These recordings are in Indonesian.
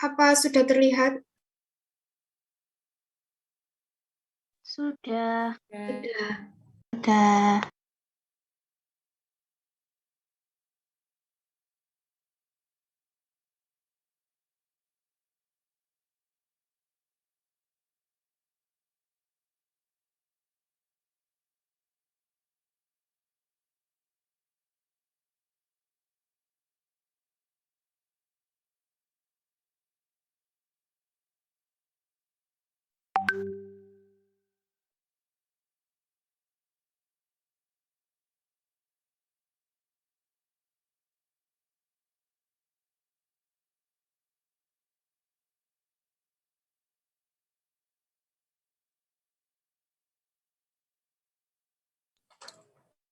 Apa sudah terlihat? Sudah. Sudah.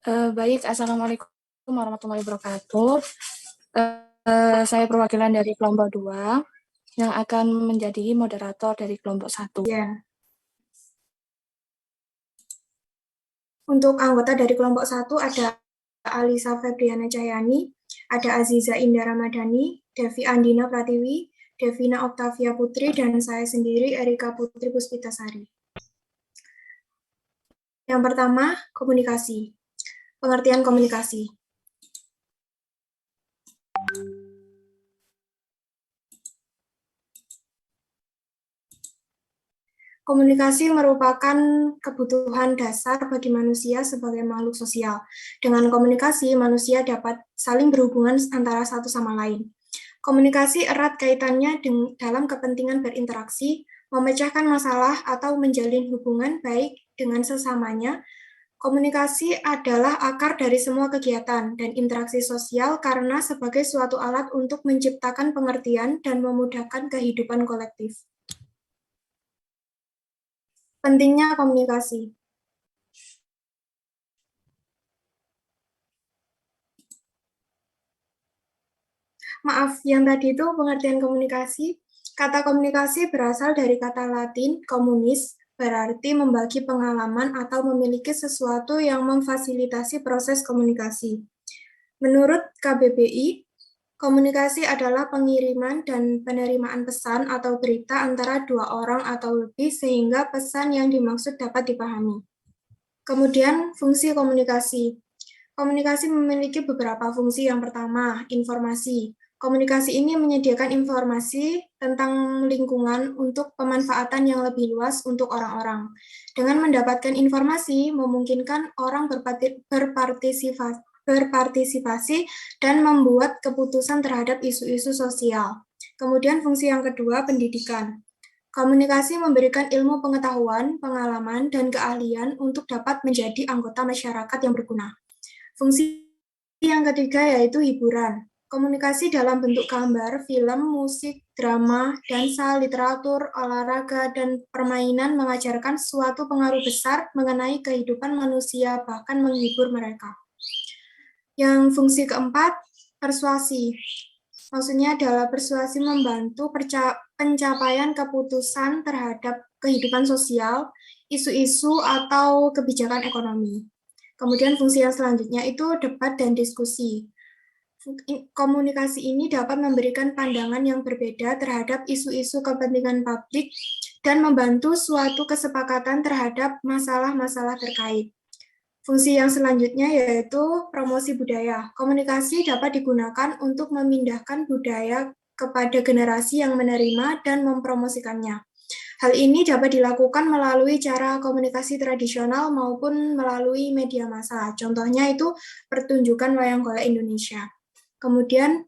Baik, Assalamualaikum warahmatullahi wabarakatuh. Saya perwakilan dari kelompok 2 yang akan menjadi moderator dari kelompok 1. Ya. Untuk anggota dari kelompok 1 ada Alisa Febriana Cahyani, ada Aziza Indah Ramadhani, Devi Andina Pratiwi, Devina Oktavia Putri, dan saya sendiri Erika Putri Puspitasari. Yang pertama, komunikasi. Pengertian komunikasi. Komunikasi merupakan kebutuhan dasar bagi manusia sebagai makhluk sosial. Dengan komunikasi, manusia dapat saling berhubungan antara satu sama lain. Komunikasi erat kaitannya dalam kepentingan berinteraksi, memecahkan masalah, atau menjalin hubungan baik dengan sesamanya. Komunikasi adalah akar dari semua kegiatan dan interaksi sosial karena sebagai suatu alat untuk menciptakan pengertian dan memudahkan kehidupan kolektif. Pentingnya komunikasi. Maaf, yang tadi itu pengertian komunikasi. Kata komunikasi berasal dari kata Latin komunis, berarti membagi pengalaman atau memiliki sesuatu yang memfasilitasi proses komunikasi. Menurut KBBI, komunikasi adalah pengiriman dan penerimaan pesan atau berita antara dua orang atau lebih sehingga pesan yang dimaksud dapat dipahami. Kemudian, fungsi komunikasi. Komunikasi memiliki beberapa fungsi. Yang pertama, informasi. Komunikasi ini menyediakan informasi tentang lingkungan untuk pemanfaatan yang lebih luas untuk orang-orang. Dengan mendapatkan informasi, memungkinkan orang berpartisipasi dan membuat keputusan terhadap isu-isu sosial. Kemudian fungsi yang kedua, pendidikan. Komunikasi memberikan ilmu pengetahuan, pengalaman, dan keahlian untuk dapat menjadi anggota masyarakat yang berguna. Fungsi yang ketiga yaitu hiburan. Komunikasi dalam bentuk gambar, film, musik, drama, dansa, literatur, olahraga, dan permainan mengajarkan suatu pengaruh besar mengenai kehidupan manusia, bahkan menghibur mereka. Yang fungsi keempat, persuasi. Maksudnya adalah persuasi membantu pencapaian keputusan terhadap kehidupan sosial, isu-isu, atau kebijakan ekonomi. Kemudian fungsi yang selanjutnya itu debat dan diskusi. Komunikasi ini dapat memberikan pandangan yang berbeda terhadap isu-isu kepentingan publik dan membantu suatu kesepakatan terhadap masalah-masalah terkait. Fungsi yang selanjutnya yaitu promosi budaya. Komunikasi dapat digunakan untuk memindahkan budaya kepada generasi yang menerima dan mempromosikannya. Hal ini dapat dilakukan melalui cara komunikasi tradisional maupun melalui media massa. Contohnya itu pertunjukan wayang golek Indonesia. Kemudian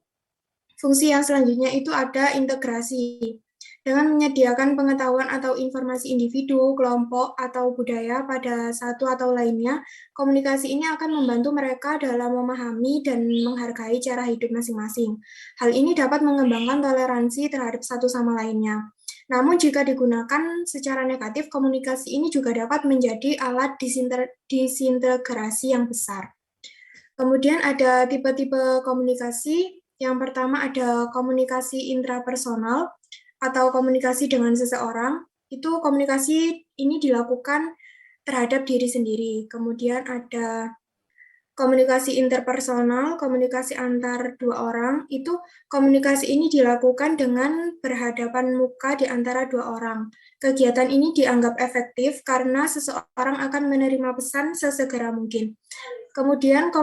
fungsi yang selanjutnya itu ada integrasi. Dengan menyediakan pengetahuan atau informasi individu, kelompok, atau budaya pada satu atau lainnya, komunikasi ini akan membantu mereka dalam memahami dan menghargai cara hidup masing-masing. Hal ini dapat mengembangkan toleransi terhadap satu sama lainnya. Namun jika digunakan secara negatif, komunikasi ini juga dapat menjadi alat disintegrasi yang besar. Kemudian ada tipe-tipe komunikasi. Yang pertama ada komunikasi intrapersonal atau komunikasi dengan seseorang. Itu komunikasi ini dilakukan terhadap diri sendiri. Kemudian ada Komunikasi interpersonal, komunikasi antar dua orang, itu komunikasi ini dilakukan dengan berhadapan muka di antara dua orang. Kegiatan ini dianggap efektif karena seseorang akan menerima pesan sesegera mungkin. Kemudian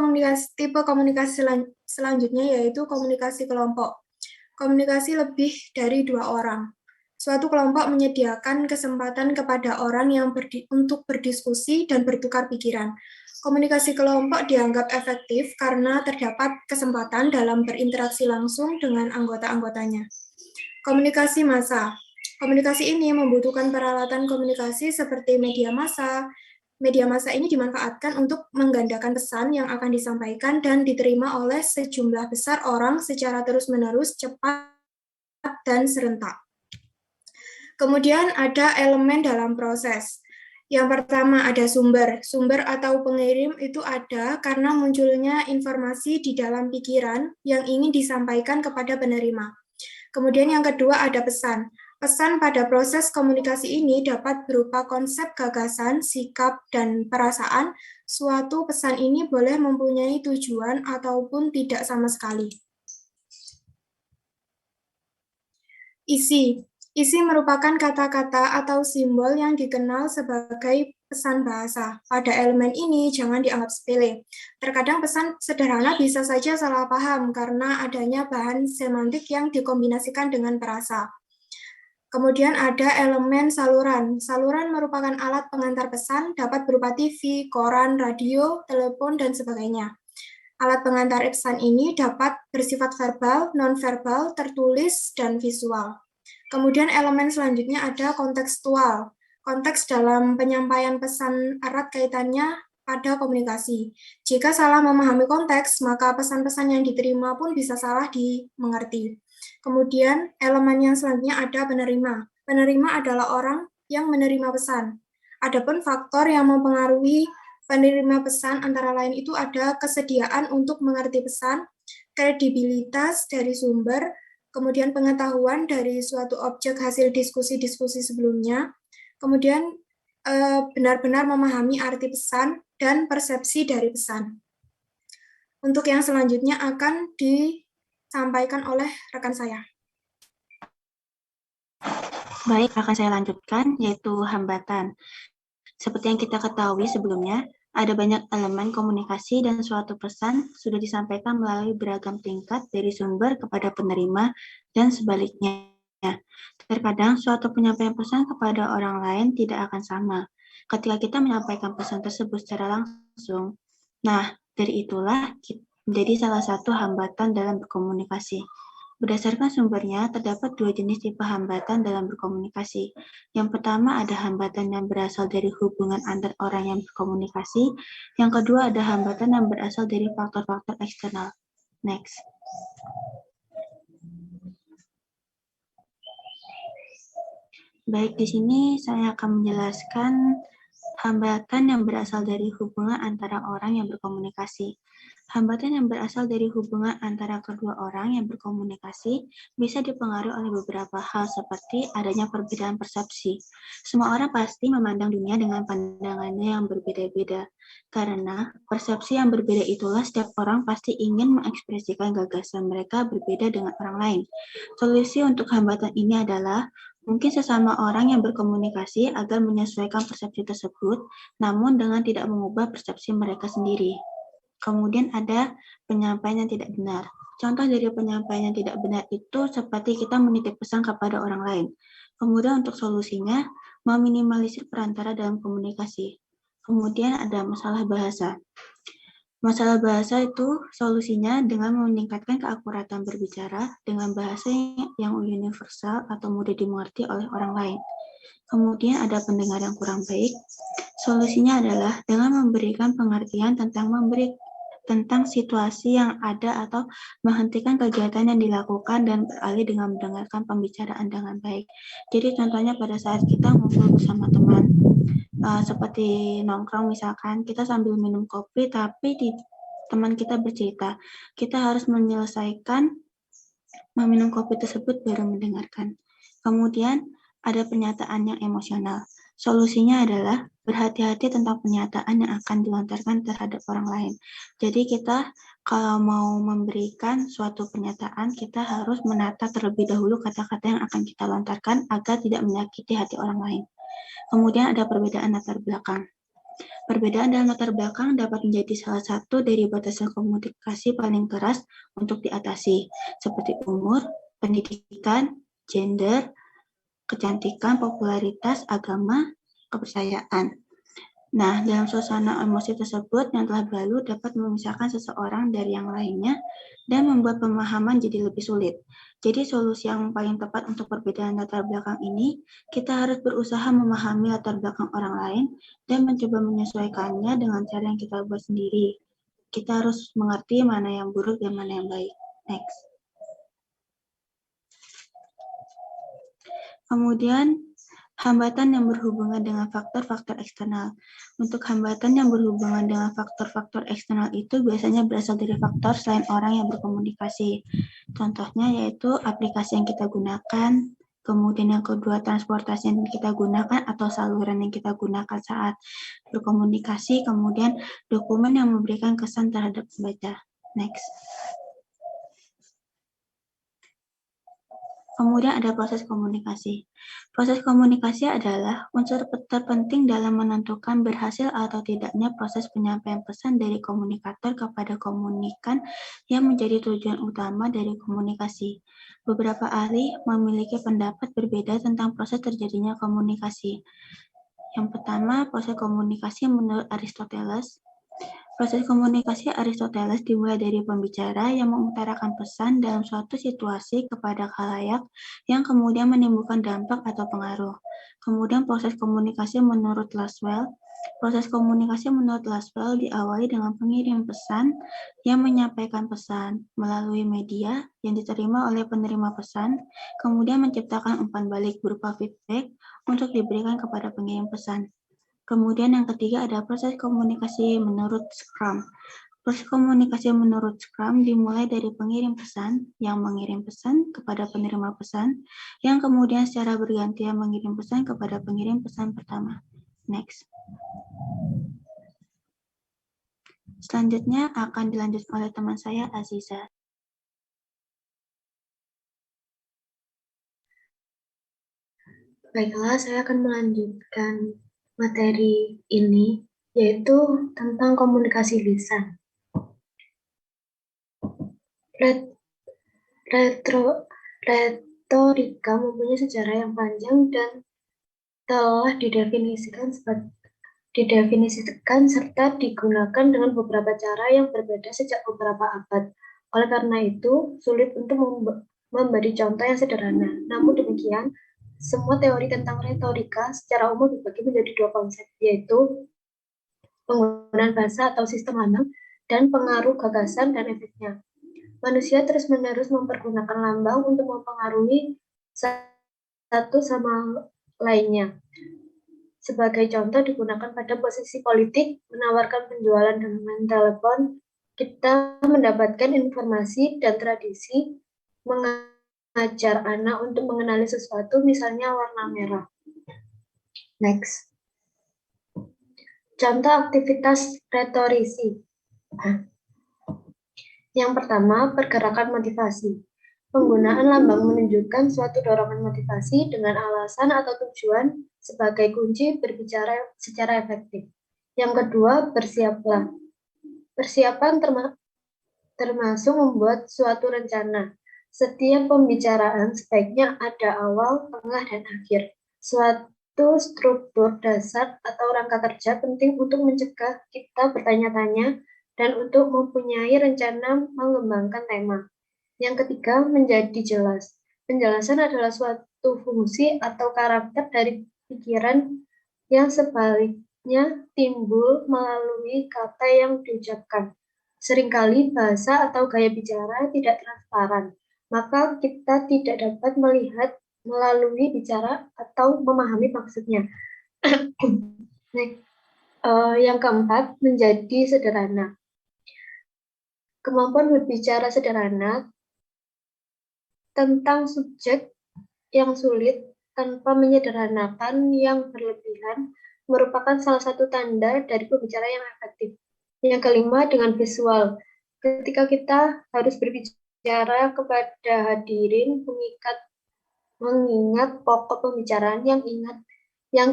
tipe komunikasi selanjutnya yaitu komunikasi kelompok. Komunikasi lebih dari dua orang. Suatu kelompok menyediakan kesempatan kepada orang yang untuk berdiskusi dan bertukar pikiran. Komunikasi kelompok dianggap efektif karena terdapat kesempatan dalam berinteraksi langsung dengan anggota-anggotanya. Komunikasi massa. Komunikasi ini membutuhkan peralatan komunikasi seperti media massa. Media massa ini dimanfaatkan untuk menggandakan pesan yang akan disampaikan dan diterima oleh sejumlah besar orang secara terus-menerus, cepat, dan serentak. Kemudian ada elemen dalam proses. Yang pertama ada sumber. Sumber atau pengirim itu ada karena munculnya informasi di dalam pikiran yang ingin disampaikan kepada penerima. Kemudian yang kedua ada pesan. Pesan pada proses komunikasi ini dapat berupa konsep gagasan, sikap, dan perasaan. Suatu pesan ini boleh mempunyai tujuan ataupun tidak sama sekali. Isi. Isi merupakan kata-kata atau simbol yang dikenal sebagai pesan bahasa. Pada elemen ini jangan dianggap sepele. Terkadang pesan sederhana bisa saja salah paham karena adanya bahan semantik yang dikombinasikan dengan perasa. Kemudian ada elemen saluran. Saluran merupakan alat pengantar pesan, dapat berupa TV, koran, radio, telepon, dan sebagainya. Alat pengantar pesan ini dapat bersifat verbal, non-verbal, tertulis, dan visual. Kemudian elemen selanjutnya ada kontekstual. Konteks dalam penyampaian pesan erat kaitannya pada komunikasi. Jika salah memahami konteks, maka pesan-pesan yang diterima pun bisa salah dimengerti. Kemudian elemen yang selanjutnya ada penerima. Penerima adalah orang yang menerima pesan. Adapun faktor yang mempengaruhi penerima pesan antara lain itu ada kesediaan untuk mengerti pesan, kredibilitas dari sumber, kemudian pengetahuan dari suatu objek hasil diskusi-diskusi sebelumnya, kemudian benar-benar memahami arti pesan dan persepsi dari pesan. Untuk yang selanjutnya akan disampaikan oleh rekan saya. Baik, akan saya lanjutkan, yaitu hambatan. Seperti yang kita ketahui sebelumnya, ada banyak elemen komunikasi dan suatu pesan sudah disampaikan melalui beragam tingkat dari sumber kepada penerima dan sebaliknya. Terkadang suatu penyampaian pesan kepada orang lain tidak akan sama ketika kita menyampaikan pesan tersebut secara langsung. Nah, dari itulah menjadi salah satu hambatan dalam berkomunikasi. Berdasarkan sumbernya, terdapat dua jenis tipe hambatan dalam berkomunikasi. Yang pertama ada hambatan yang berasal dari hubungan antar orang yang berkomunikasi. Yang kedua ada hambatan yang berasal dari faktor-faktor eksternal. Next. Baik, di sini saya akan menjelaskan hambatan yang berasal dari hubungan antara orang yang berkomunikasi. Hambatan yang berasal dari hubungan antara kedua orang yang berkomunikasi bisa dipengaruhi oleh beberapa hal seperti adanya perbedaan persepsi. Semua orang pasti memandang dunia dengan pandangannya yang berbeda-beda. Karena persepsi yang berbeda itulah setiap orang pasti ingin mengekspresikan gagasan mereka berbeda dengan orang lain. Solusi untuk hambatan ini adalah mungkin sesama orang yang berkomunikasi agar menyesuaikan persepsi tersebut, namun dengan tidak mengubah persepsi mereka sendiri. Kemudian ada penyampaian yang tidak benar. Contoh dari penyampaian yang tidak benar itu seperti kita menitip pesan kepada orang lain. Kemudian untuk solusinya, meminimalisir perantara dalam komunikasi. Kemudian ada masalah bahasa. Masalah bahasa itu solusinya dengan meningkatkan keakuratan berbicara dengan bahasa yang universal atau mudah dimengerti oleh orang lain. Kemudian ada pendengar yang kurang baik. Solusinya adalah dengan memberikan pengertian tentang situasi yang ada atau menghentikan kegiatan yang dilakukan dan beralih dengan mendengarkan pembicaraan dengan baik. Jadi contohnya pada saat kita ngumpul bersama teman, seperti nongkrong misalkan, kita sambil minum kopi tapi teman kita bercerita, kita harus menyelesaikan meminum kopi tersebut baru mendengarkan. Kemudian ada pernyataan yang emosional. Solusinya adalah Berhati-hati tentang pernyataan yang akan dilontarkan terhadap orang lain. Jadi kita kalau mau memberikan suatu pernyataan, kita harus menata terlebih dahulu kata-kata yang akan kita lontarkan agar tidak menyakiti hati orang lain. Kemudian ada perbedaan latar belakang. Perbedaan dalam latar belakang dapat menjadi salah satu dari batasan komunikasi paling keras untuk diatasi, seperti umur, pendidikan, gender, kecantikan, popularitas, agama, kepercayaan. Nah, dalam suasana emosi tersebut yang telah berlalu dapat memisahkan seseorang dari yang lainnya dan membuat pemahaman jadi lebih sulit. Jadi solusi yang paling tepat untuk perbedaan latar belakang ini, kita harus berusaha memahami latar belakang orang lain dan mencoba menyesuaikannya dengan cara yang kita buat sendiri. Kita harus mengerti mana yang buruk dan mana yang baik. Next. Kemudian, hambatan yang berhubungan dengan faktor-faktor eksternal. Untuk hambatan yang berhubungan dengan faktor-faktor eksternal itu biasanya berasal dari faktor selain orang yang berkomunikasi. Contohnya yaitu aplikasi yang kita gunakan, kemudian yang kedua transportasi yang kita gunakan atau saluran yang kita gunakan saat berkomunikasi, kemudian dokumen yang memberikan kesan terhadap pembaca. Next. Kemudian ada proses komunikasi. Proses komunikasi adalah unsur terpenting dalam menentukan berhasil atau tidaknya proses penyampaian pesan dari komunikator kepada komunikan yang menjadi tujuan utama dari komunikasi. Beberapa ahli memiliki pendapat berbeda tentang proses terjadinya komunikasi. Yang pertama, proses komunikasi menurut Aristoteles. Proses komunikasi Aristoteles dimulai dari pembicara yang mengutarakan pesan dalam suatu situasi kepada khalayak yang kemudian menimbulkan dampak atau pengaruh. Kemudian proses komunikasi menurut Laswell. Proses komunikasi menurut Laswell diawali dengan pengirim pesan yang menyampaikan pesan melalui media yang diterima oleh penerima pesan, kemudian menciptakan umpan balik berupa feedback untuk diberikan kepada pengirim pesan. Kemudian yang ketiga ada proses komunikasi menurut Scrum. Proses komunikasi menurut Scrum dimulai dari pengirim pesan yang mengirim pesan kepada penerima pesan, yang kemudian secara bergantian mengirim pesan kepada pengirim pesan pertama. Next. Selanjutnya akan dilanjutkan oleh teman saya, Aziza. Baiklah, saya akan melanjutkan materi ini, yaitu tentang komunikasi lisan. Retorika mempunyai sejarah yang panjang dan telah didefinisikan serta digunakan dengan beberapa cara yang berbeda sejak beberapa abad. Oleh karena itu, sulit untuk memberi contoh yang sederhana. Namun demikian, semua teori tentang retorika secara umum dibagi menjadi dua konsep, yaitu penggunaan bahasa atau sistem lambang dan pengaruh gagasan dan efeknya. Manusia terus-menerus mempergunakan lambang untuk mempengaruhi satu sama lainnya. Sebagai contoh digunakan pada posisi politik, menawarkan penjualan dengan telepon, kita mendapatkan informasi dan tradisi mengajar anak untuk mengenali sesuatu, misalnya warna merah. Next. Contoh aktivitas retorisi. Yang pertama, pergerakan motivasi. Penggunaan lambang menunjukkan suatu dorongan motivasi dengan alasan atau tujuan sebagai kunci berbicara secara efektif. Yang kedua, bersiaplah. Persiapan termasuk membuat suatu rencana. Setiap pembicaraan sebaiknya ada awal, tengah, dan akhir. Suatu struktur dasar atau rangka kerja penting untuk mencegah kita bertanya-tanya dan untuk mempunyai rencana mengembangkan tema. Yang ketiga, menjadi jelas. Penjelasan adalah suatu fungsi atau karakter dari pikiran yang sebaliknya timbul melalui kata yang diucapkan. Seringkali bahasa atau gaya bicara tidak transparan, maka kita tidak dapat melihat melalui bicara atau memahami maksudnya. Yang keempat, menjadi sederhana. Kemampuan berbicara sederhana tentang subjek yang sulit tanpa menyederhanakan yang berlebihan merupakan salah satu tanda dari pembicara yang efektif. Yang kelima, dengan visual. Ketika kita harus berbicara kepada hadirin, mengingat pokok pembicaraan yang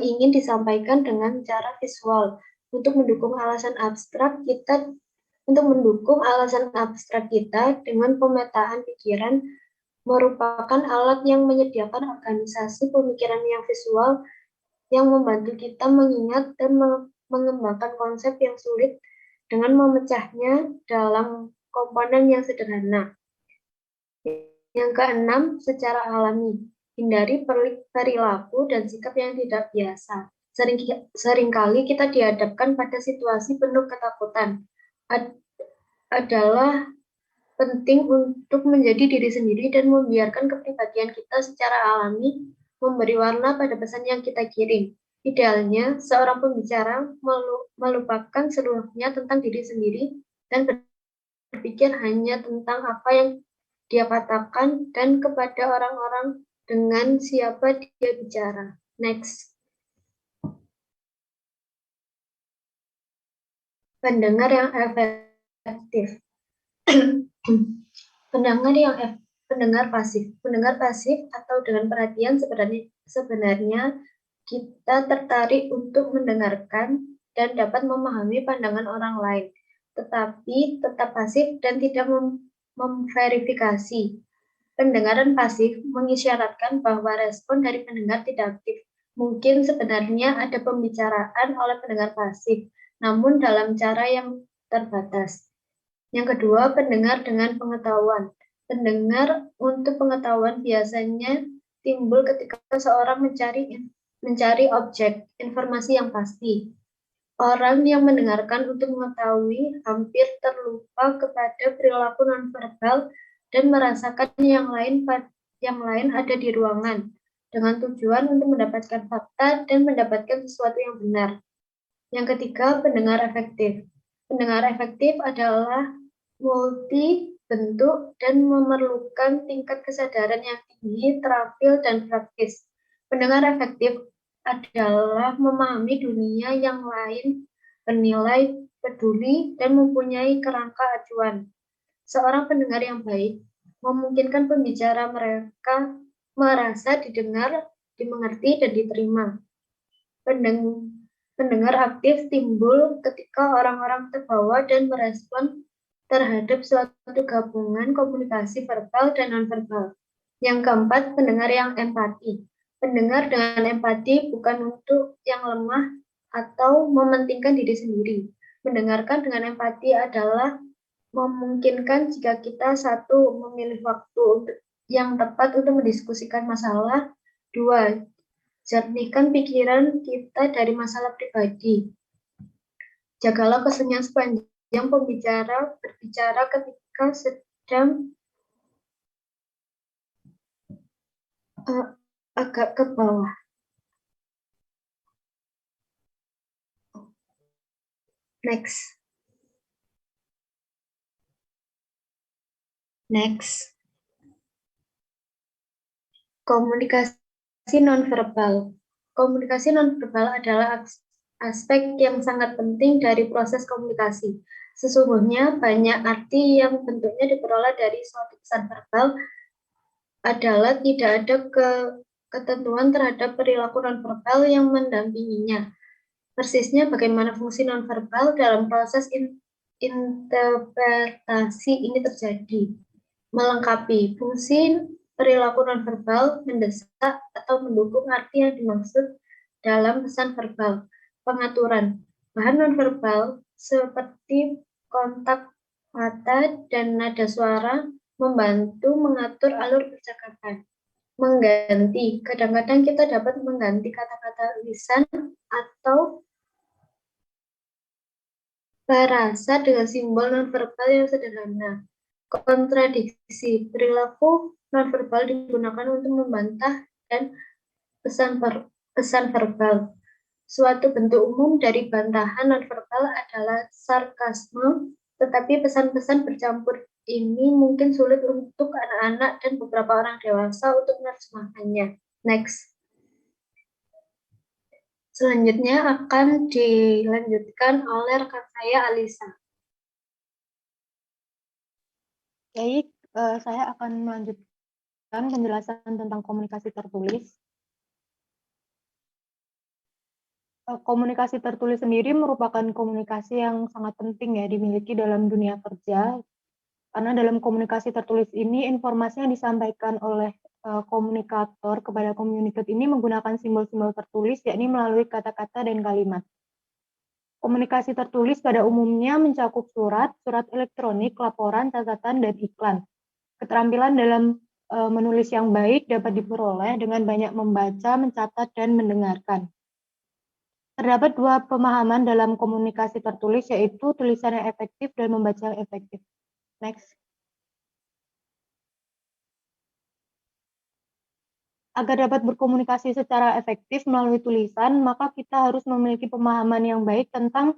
ingin disampaikan dengan cara visual. Untuk mendukung alasan abstrak kita dengan pemetaan pikiran merupakan alat yang menyediakan organisasi pemikiran yang visual yang membantu kita mengingat dan mengembangkan konsep yang sulit dengan memecahnya dalam komponen yang sederhana. Yang keenam, secara alami, hindari perilaku dan sikap yang tidak biasa. Seringkali kita dihadapkan pada situasi penuh ketakutan. Adalah penting untuk menjadi diri sendiri dan membiarkan kepribadian kita secara alami memberi warna pada pesan yang kita kirim. Idealnya, seorang pembicara melupakan seluruhnya tentang diri sendiri dan berpikir hanya tentang apa yang dia katakan dan kepada orang-orang dengan siapa dia bicara. Next. Pendengar yang efektif. Pendengar pasif. Pendengar pasif atau dengan perhatian sebenarnya kita tertarik untuk mendengarkan dan dapat memahami pandangan orang lain, tetapi tetap pasif dan tidak memverifikasi. Pendengaran pasif mengisyaratkan bahwa respon dari pendengar tidak aktif. Mungkin sebenarnya ada pembicaraan oleh pendengar pasif, namun dalam cara yang terbatas. Yang kedua, pendengar dengan pengetahuan. Pendengar untuk pengetahuan biasanya timbul ketika seorang mencari objek informasi yang pasti. Orang yang mendengarkan untuk mengetahui hampir terlupa kepada perilaku nonverbal dan merasakan yang lain ada di ruangan dengan tujuan untuk mendapatkan fakta dan mendapatkan sesuatu yang benar. Yang ketiga, pendengar efektif. Pendengar efektif adalah multi bentuk dan memerlukan tingkat kesadaran yang tinggi, terampil, dan praktis. Pendengar efektif adalah memahami dunia yang lain, bernilai, peduli, dan mempunyai kerangka acuan. Seorang pendengar yang baik memungkinkan pembicara mereka merasa didengar, dimengerti, dan diterima. Pendengar aktif timbul ketika orang-orang terbawa dan merespon terhadap suatu gabungan komunikasi verbal dan nonverbal. Yang keempat, pendengar yang empati. Pendengar dengan empati bukan untuk yang lemah atau mementingkan diri sendiri. Mendengarkan dengan empati adalah memungkinkan jika kita satu, memilih waktu yang tepat untuk mendiskusikan masalah, dua, jernihkan pikiran kita dari masalah pribadi. Jagalah kesunyian sepanjang pembicara berbicara ketika sedang agak ke bawah. Next. Komunikasi nonverbal. Komunikasi nonverbal adalah aspek yang sangat penting dari proses komunikasi. Sesungguhnya banyak arti yang bentuknya diperoleh dari suatu pesan verbal adalah tidak ada ketentuan terhadap perilaku nonverbal yang mendampinginya. Persisnya bagaimana fungsi nonverbal dalam proses interpretasi ini terjadi. Melengkapi fungsi perilaku nonverbal, mendesak atau mendukung arti yang dimaksud dalam pesan verbal. Pengaturan bahan nonverbal seperti kontak mata dan nada suara membantu mengatur alur percakapan. Mengganti, kadang-kadang kita dapat mengganti kata-kata lisan atau bahasa dengan simbol nonverbal yang sederhana. Kontradiksi, perilaku nonverbal digunakan untuk membantah dan pesan verbal. Suatu bentuk umum dari bantahan nonverbal adalah sarkasme, tetapi pesan-pesan bercampur ini mungkin sulit untuk anak-anak dan beberapa orang dewasa untuk menerjemahkannya. Next. Selanjutnya akan dilanjutkan oleh rekan saya, Alisa. Baik, saya akan melanjutkan penjelasan tentang komunikasi tertulis. Komunikasi tertulis sendiri merupakan komunikasi yang sangat penting ya dimiliki dalam dunia kerja, karena dalam komunikasi tertulis ini informasi yang disampaikan oleh komunikator kepada komunikat ini menggunakan simbol-simbol tertulis, yakni melalui kata-kata dan kalimat. Komunikasi tertulis pada umumnya mencakup surat, surat elektronik, laporan, catatan, dan iklan. Keterampilan dalam menulis yang baik dapat diperoleh dengan banyak membaca, mencatat, dan mendengarkan. Terdapat dua pemahaman dalam komunikasi tertulis, yaitu tulisan yang efektif dan membaca yang efektif. Next. Agar dapat berkomunikasi secara efektif melalui tulisan, maka kita harus memiliki pemahaman yang baik tentang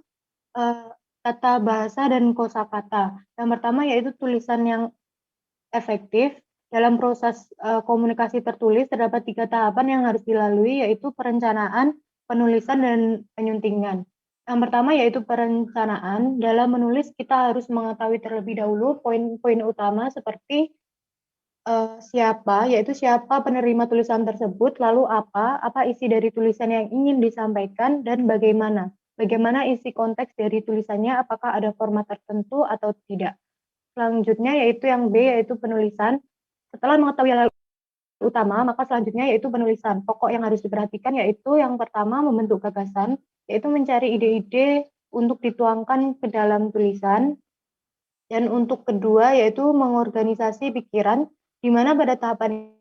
tata bahasa dan kosakata. Yang pertama yaitu tulisan yang efektif. Dalam proses komunikasi tertulis terdapat 3 tahapan yang harus dilalui, yaitu perencanaan, penulisan, dan penyuntingan. Yang pertama yaitu perencanaan. Dalam menulis kita harus mengetahui terlebih dahulu poin-poin utama seperti siapa, yaitu siapa penerima tulisan tersebut, lalu apa isi dari tulisan yang ingin disampaikan, dan bagaimana isi konteks dari tulisannya, apakah ada format tertentu atau tidak. Selanjutnya yaitu yang B, yaitu penulisan. Setelah mengetahui hal utama, maka selanjutnya yaitu penulisan. Pokok yang harus diperhatikan yaitu yang pertama membentuk gagasan, yaitu mencari ide-ide untuk dituangkan ke dalam tulisan. Dan untuk kedua yaitu mengorganisasi pikiran, di mana pada tahapan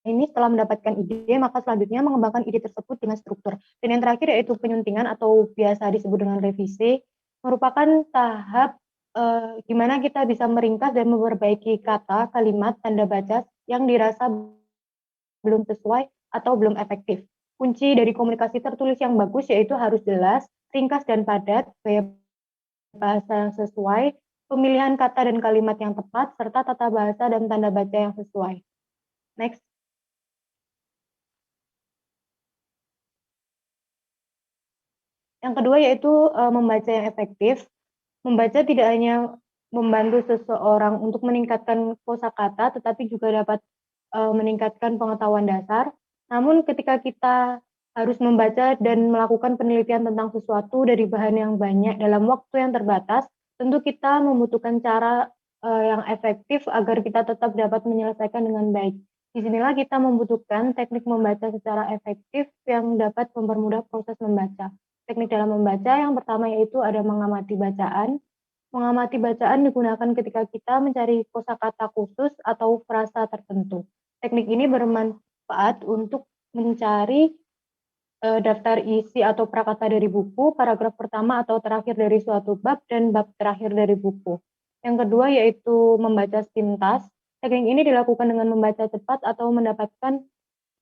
ini setelah mendapatkan ide, maka selanjutnya mengembangkan ide tersebut dengan struktur. Dan yang terakhir yaitu penyuntingan atau biasa disebut dengan revisi, merupakan tahap di mana kita bisa meringkas dan memperbaiki kata, kalimat, tanda baca yang dirasa belum sesuai atau belum efektif. Kunci dari komunikasi tertulis yang bagus yaitu harus jelas, ringkas dan padat, gaya bahasa yang sesuai, pemilihan kata dan kalimat yang tepat, serta tata bahasa dan tanda baca yang sesuai. Next. Yang kedua yaitu membaca yang efektif. Membaca tidak hanya membantu seseorang untuk meningkatkan kosakata, tetapi juga dapat meningkatkan pengetahuan dasar. Namun ketika kita harus membaca dan melakukan penelitian tentang sesuatu dari bahan yang banyak dalam waktu yang terbatas, tentu kita membutuhkan cara yang efektif agar kita tetap dapat menyelesaikan dengan baik. Disinilah kita membutuhkan teknik membaca secara efektif yang dapat mempermudah proses membaca. Teknik dalam membaca yang pertama yaitu ada mengamati bacaan. Mengamati bacaan digunakan ketika kita mencari kosakata khusus atau frasa tertentu. Teknik ini bermanfaat untuk mencari daftar isi atau prakata dari buku, paragraf pertama atau terakhir dari suatu bab, dan bab terakhir dari buku. Yang kedua yaitu membaca sepintas. Teknik ini dilakukan dengan membaca cepat atau mendapatkan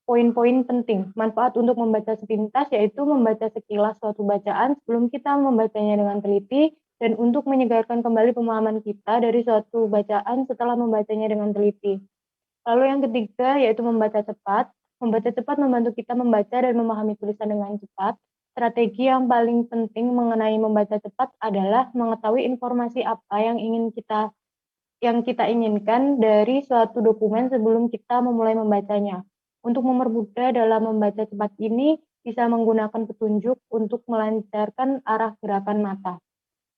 poin-poin penting. Manfaat untuk membaca sepintas yaitu membaca sekilas suatu bacaan sebelum kita membacanya dengan teliti, dan untuk menyegarkan kembali pemahaman kita dari suatu bacaan setelah membacanya dengan teliti. Lalu yang ketiga yaitu membaca cepat. Membaca cepat membantu kita membaca dan memahami tulisan dengan cepat. Strategi yang paling penting mengenai membaca cepat adalah mengetahui informasi apa yang kita inginkan dari suatu dokumen sebelum kita memulai membacanya. Untuk mempermudah dalam membaca cepat ini bisa menggunakan petunjuk untuk melancarkan arah gerakan mata.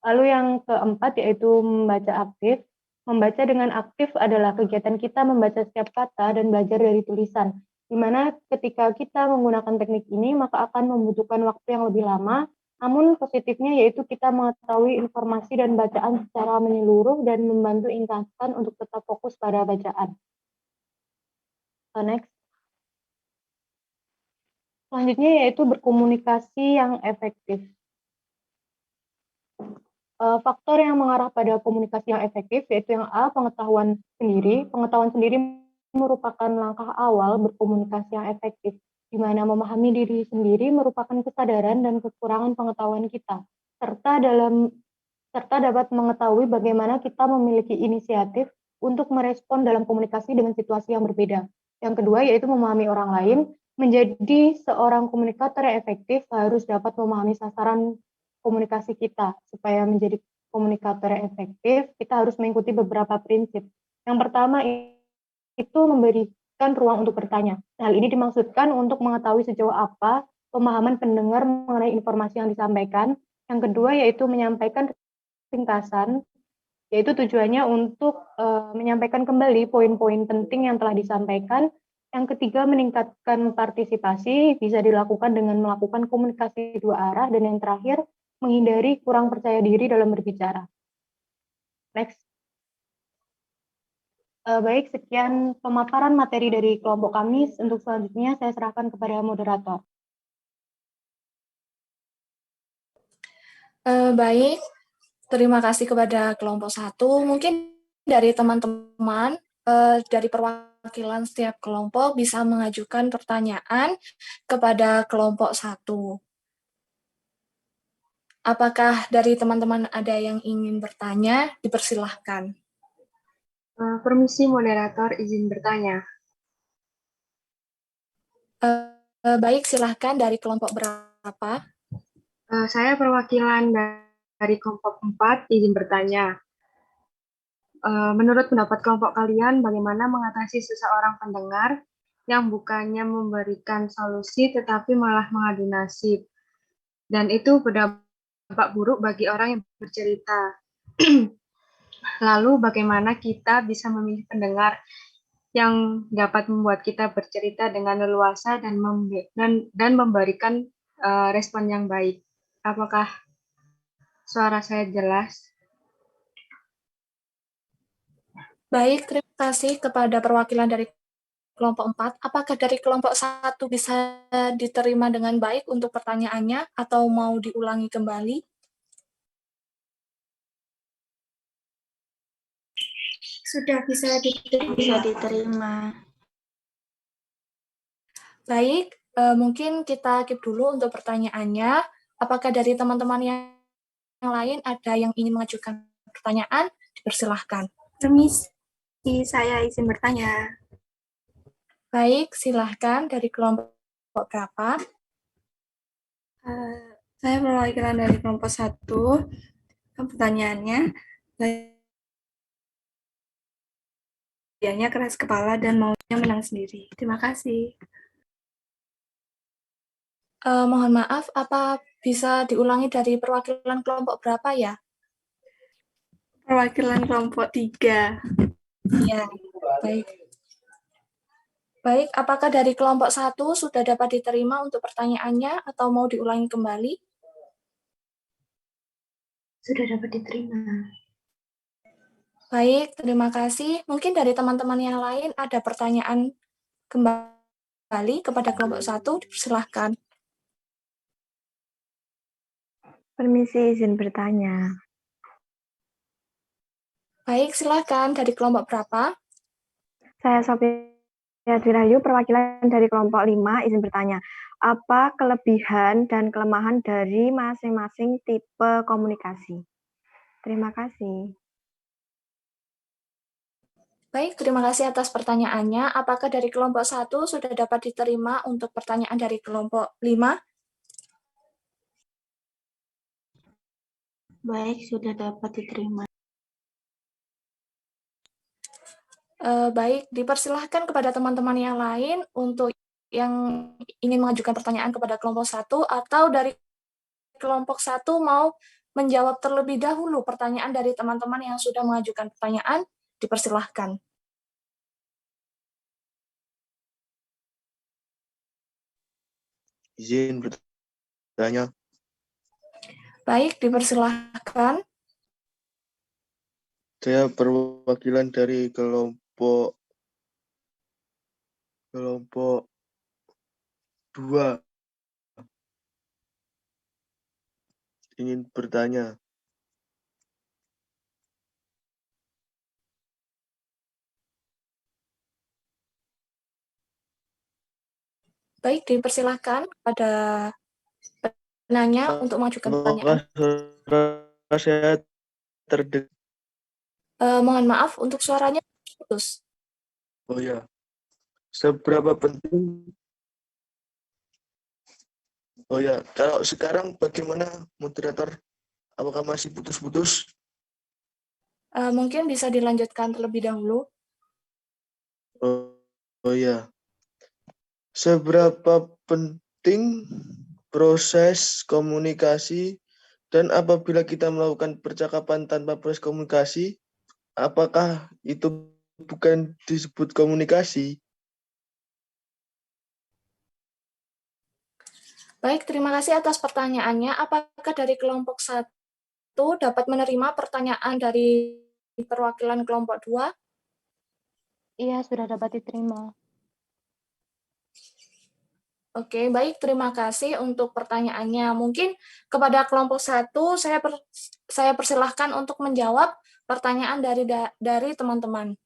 Lalu yang keempat yaitu membaca aktif. Membaca dengan aktif adalah kegiatan kita membaca setiap kata dan belajar dari tulisan, di mana ketika kita menggunakan teknik ini maka akan membutuhkan waktu yang lebih lama, namun positifnya yaitu kita mengetahui informasi dan bacaan secara menyeluruh dan membantu ingatan untuk tetap fokus pada bacaan. Next. Selanjutnya yaitu berkomunikasi yang efektif. Faktor yang mengarah pada komunikasi yang efektif yaitu yang A, pengetahuan sendiri. Pengetahuan sendiri merupakan langkah awal berkomunikasi yang efektif, di mana memahami diri sendiri merupakan kesadaran dan kekurangan pengetahuan kita, serta dapat mengetahui bagaimana kita memiliki inisiatif untuk merespon dalam komunikasi dengan situasi yang berbeda. Yang kedua yaitu memahami orang lain. Menjadi seorang komunikator yang efektif harus dapat memahami sasaran komunikasi kita. Supaya menjadi komunikator yang efektif, kita harus mengikuti beberapa prinsip. Yang pertama itu memberikan ruang untuk bertanya. Hal ini dimaksudkan untuk mengetahui sejauh apa pemahaman pendengar mengenai informasi yang disampaikan. Yang kedua yaitu menyampaikan ringkasan, yaitu tujuannya untuk menyampaikan kembali poin-poin penting yang telah disampaikan. Yang ketiga, meningkatkan partisipasi, bisa dilakukan dengan melakukan komunikasi dua arah. Dan yang terakhir, menghindari kurang percaya diri dalam berbicara. Next. Baik, sekian pemaparan materi dari kelompok kami. Untuk selanjutnya, saya serahkan kepada moderator. Baik, terima kasih kepada kelompok 1. Mungkin dari teman-teman, dari perwakilan setiap kelompok bisa mengajukan pertanyaan kepada kelompok 1. Apakah dari teman-teman ada yang ingin bertanya? Dipersilahkan. Permisi moderator, izin bertanya. Baik, silahkan dari kelompok berapa? Saya perwakilan dari kelompok 4, izin bertanya. Menurut pendapat kelompok kalian, bagaimana mengatasi seseorang pendengar yang bukannya memberikan solusi tetapi malah mengadu nasib? Dan itu berdampak buruk bagi orang yang bercerita. Lalu bagaimana kita bisa memilih pendengar yang dapat membuat kita bercerita dengan leluasa dan memberikan respon yang baik? Apakah suara saya jelas? Baik, terima kasih kepada perwakilan dari kelompok 4. Apakah dari kelompok 1 bisa diterima dengan baik untuk pertanyaannya atau mau diulangi kembali? Sudah bisa diterima. Bisa diterima. Baik, mungkin kita keep dulu untuk pertanyaannya. Apakah dari teman-teman yang lain ada yang ingin mengajukan pertanyaan? Dipersilahkan. Permisi, saya izin bertanya. Baik, silahkan dari kelompok berapa? Saya perwakilan dari kelompok 1. Pertanyaannya, dianya keras kepala dan maunya menang sendiri. Terima kasih. Mohon maaf, apa bisa diulangi dari perwakilan kelompok berapa ya? Perwakilan kelompok 3. Ya, baik. Baik, apakah dari kelompok 1 sudah dapat diterima untuk pertanyaannya atau mau diulangi kembali? Sudah dapat diterima. Baik, terima kasih. Mungkin dari teman-teman yang lain ada pertanyaan kembali kepada kelompok 1, silahkan. Permisi, izin bertanya. Baik, silahkan. Dari kelompok berapa? Saya Sophia Dirayu, perwakilan dari kelompok 5, izin bertanya. Apa kelebihan dan kelemahan dari masing-masing tipe komunikasi? Terima kasih. Baik, terima kasih atas pertanyaannya. Apakah dari kelompok 1 sudah dapat diterima untuk pertanyaan dari kelompok 5? Baik, sudah dapat diterima. Baik, dipersilahkan kepada teman-teman yang lain untuk yang ingin mengajukan pertanyaan kepada kelompok 1 atau dari kelompok 1 mau menjawab terlebih dahulu pertanyaan dari teman-teman yang sudah mengajukan pertanyaan, dipersilahkan. Izin bertanya. Baik, dipersilahkan. Saya perwakilan dari kelompok 2. Ingin bertanya. Baik, dipersilahkan kepada penanya untuk mengajukan pertanyaan. Apakah saya terdengar? Mohon maaf, untuk suaranya putus. Oh ya. Seberapa penting Oh ya, kalau sekarang bagaimana moderator? Apakah masih putus-putus? Mungkin bisa dilanjutkan terlebih dahulu. Oh ya, seberapa penting proses komunikasi dan apabila kita melakukan percakapan tanpa proses komunikasi, apakah itu bukan disebut komunikasi? Baik, terima kasih atas pertanyaannya. Apakah dari kelompok 1 dapat menerima pertanyaan dari perwakilan kelompok 2? Iya, sudah dapat diterima. Oke, baik. Terima kasih untuk pertanyaannya. Mungkin kepada kelompok 1, saya persilahkan untuk menjawab pertanyaan dari teman-teman.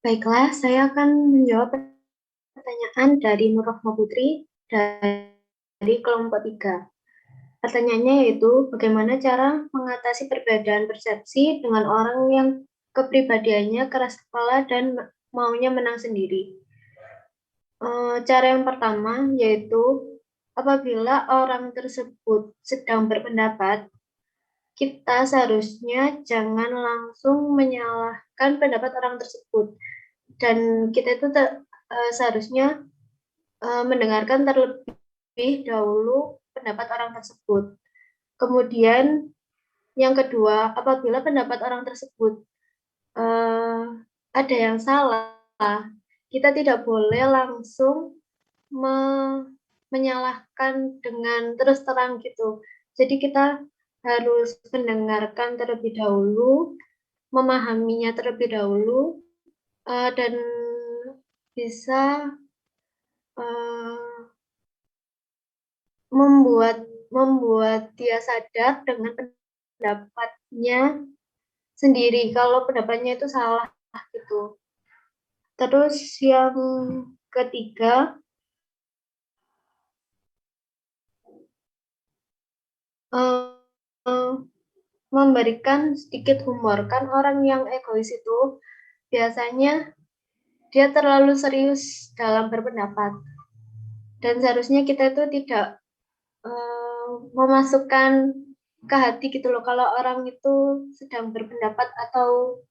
Baiklah, saya akan menjawab pertanyaan dari Nur Rahma Putri dari kelompok 3. Pertanyaannya yaitu, bagaimana cara mengatasi perbedaan persepsi dengan orang yang kepribadiannya keras kepala dan maunya menang sendiri? Cara yang pertama yaitu, apabila orang tersebut sedang berpendapat, kita seharusnya jangan langsung menyalahkan pendapat orang tersebut. Dan kita itu seharusnya mendengarkan terlebih dahulu pendapat orang tersebut. Kemudian yang kedua, apabila pendapat orang tersebut ada yang salah, kita tidak boleh langsung menyalahkan dengan terus terang gitu. Jadi kita harus mendengarkan terlebih dahulu, memahaminya terlebih dahulu, dan bisa membuat dia sadar dengan pendapatnya sendiri kalau pendapatnya itu salah gitu. Terus yang ketiga, memberikan sedikit humor. Kan orang yang egois itu biasanya dia terlalu serius dalam berpendapat. Dan seharusnya kita itu tidak memasukkan ke hati gitu loh kalau orang itu sedang berpendapat atau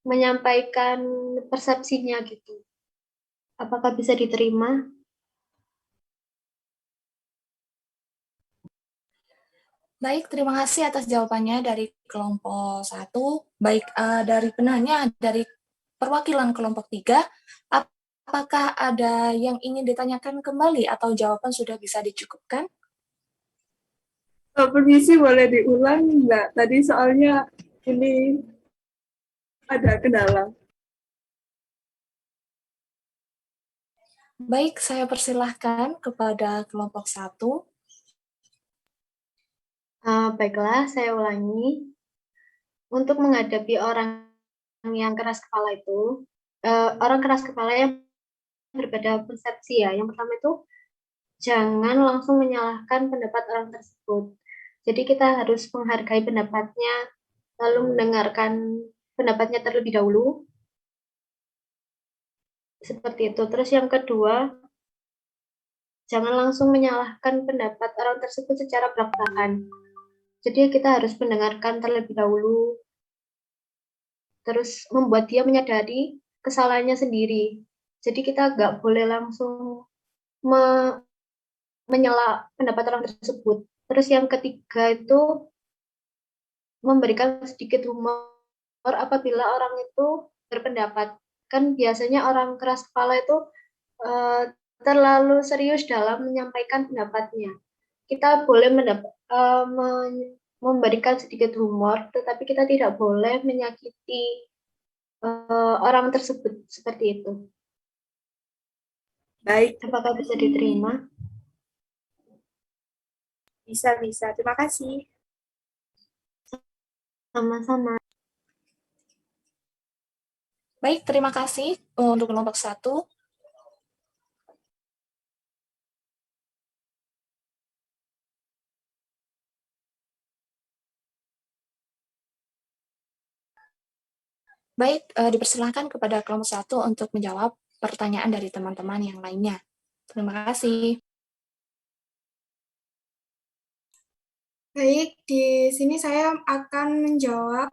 menyampaikan persepsinya gitu. Apakah bisa diterima? Baik, terima kasih atas jawabannya dari kelompok 1. Baik, dari penanya dari perwakilan kelompok 3, apakah ada yang ingin ditanyakan kembali atau jawaban sudah bisa dicukupkan? Permisi, boleh diulang enggak? Tadi soalnya ini ada kendala. Baik, saya persilahkan kepada kelompok 1. Baiklah, saya ulangi. Untuk menghadapi orang yang keras kepala itu, orang keras kepala yang berbeda persepsi ya. Yang pertama itu, jangan langsung menyalahkan pendapat orang tersebut. Jadi kita harus menghargai pendapatnya, lalu mendengarkan pendapatnya terlebih dahulu. Seperti itu. Terus yang kedua, jangan langsung menyalahkan pendapat orang tersebut secara belak-belakan. Jadi kita harus mendengarkan terlebih dahulu, terus membuat dia menyadari kesalahannya sendiri. Jadi kita nggak boleh langsung menyela pendapat orang tersebut. Terus yang ketiga itu memberikan sedikit humor apabila orang itu berpendapat. Kan biasanya orang keras kepala itu terlalu serius dalam menyampaikan pendapatnya. Kita boleh memberikan sedikit humor, tetapi kita tidak boleh menyakiti orang tersebut seperti itu. Baik. Apakah bisa diterima? Bisa. Terima kasih. Sama-sama. Baik, terima kasih untuk kelompok 1. Baik, dipersilakan kepada kelompok 1 untuk menjawab pertanyaan dari teman-teman yang lainnya. Terima kasih. Baik, di sini saya akan menjawab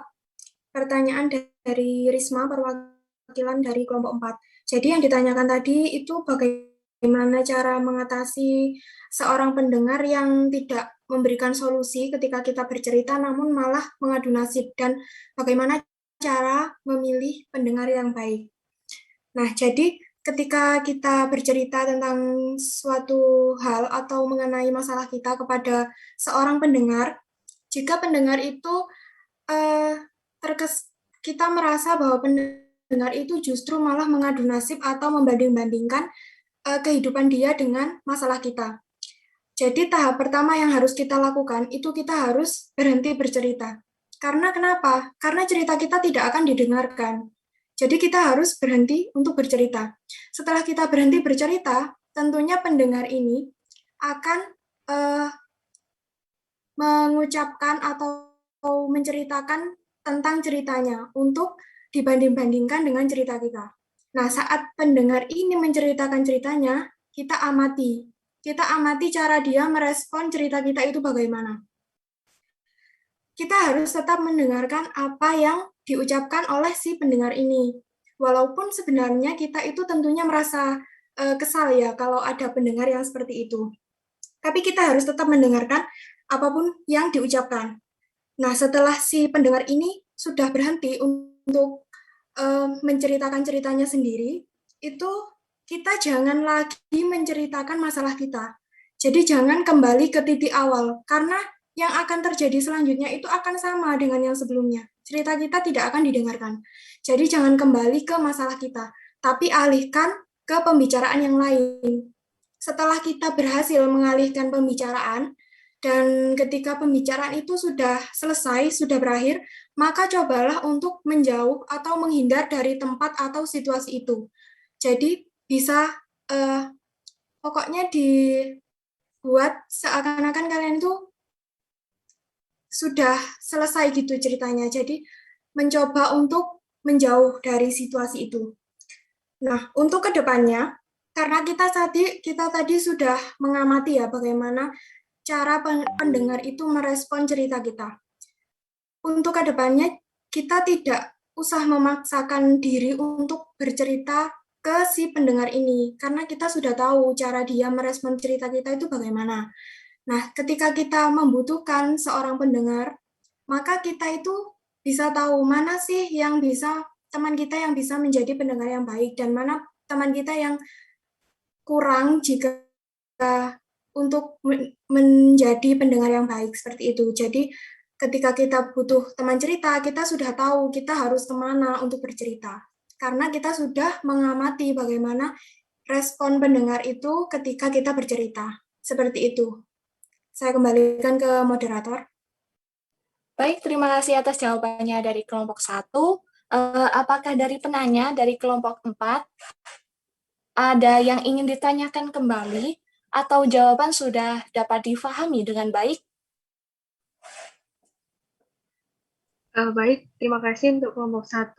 pertanyaan dari Risma, perwakilan dari kelompok 4. Jadi yang ditanyakan tadi itu bagaimana cara mengatasi seorang pendengar yang tidak memberikan solusi ketika kita bercerita namun malah mengadu nasib, dan bagaimana cara memilih pendengar yang baik. Nah, jadi ketika kita bercerita tentang suatu hal atau mengenai masalah kita kepada seorang pendengar, jika pendengar itu kita merasa bahwa pendengar itu justru malah mengadu nasib atau membanding-bandingkan kehidupan dia dengan masalah kita. Jadi tahap pertama yang harus kita lakukan itu kita harus berhenti bercerita. Karena kenapa? Karena cerita kita tidak akan didengarkan. Jadi kita harus berhenti untuk bercerita. Setelah kita berhenti bercerita, tentunya pendengar ini akan mengucapkan atau menceritakan tentang ceritanya untuk dibanding-bandingkan dengan cerita kita. Nah, saat pendengar ini menceritakan ceritanya, kita amati. Kita amati cara dia merespon cerita kita itu bagaimana. Kita harus tetap mendengarkan apa yang diucapkan oleh si pendengar ini. Walaupun sebenarnya kita itu tentunya merasa kesal ya kalau ada pendengar yang seperti itu. Tapi kita harus tetap mendengarkan apapun yang diucapkan. Nah, setelah si pendengar ini sudah berhenti untuk menceritakan ceritanya sendiri, itu kita jangan lagi menceritakan masalah kita. Jadi jangan kembali ke titik awal, karena yang akan terjadi selanjutnya itu akan sama dengan yang sebelumnya. Cerita kita tidak akan didengarkan. Jadi jangan kembali ke masalah kita, tapi alihkan ke pembicaraan yang lain. Setelah kita berhasil mengalihkan pembicaraan, dan ketika pembicaraan itu sudah selesai, sudah berakhir, maka cobalah untuk menjauh atau menghindar dari tempat atau situasi itu. Jadi bisa pokoknya dibuat seakan-akan kalian itu sudah selesai gitu ceritanya. Jadi mencoba untuk menjauh dari situasi itu. Nah, untuk kedepannya, karena kita tadi sudah mengamati ya bagaimana cara pendengar itu merespon cerita kita. Untuk kedepannya, kita tidak usah memaksakan diri untuk bercerita ke si pendengar ini, karena kita sudah tahu cara dia merespon cerita kita itu bagaimana. Nah, ketika kita membutuhkan seorang pendengar, maka kita itu bisa tahu mana sih yang bisa, teman kita yang bisa menjadi pendengar yang baik, dan mana teman kita yang kurang jika untuk menjadi pendengar yang baik, seperti itu. Jadi ketika kita butuh teman cerita, kita sudah tahu kita harus kemana untuk bercerita. Karena kita sudah mengamati bagaimana respon pendengar itu ketika kita bercerita. Seperti itu. Saya kembalikan ke moderator. Baik, terima kasih atas jawabannya dari kelompok 1. Apakah dari penanya dari kelompok 4 ada yang ingin ditanyakan kembali atau jawaban sudah dapat difahami dengan baik? Baik, terima kasih untuk kelompok 1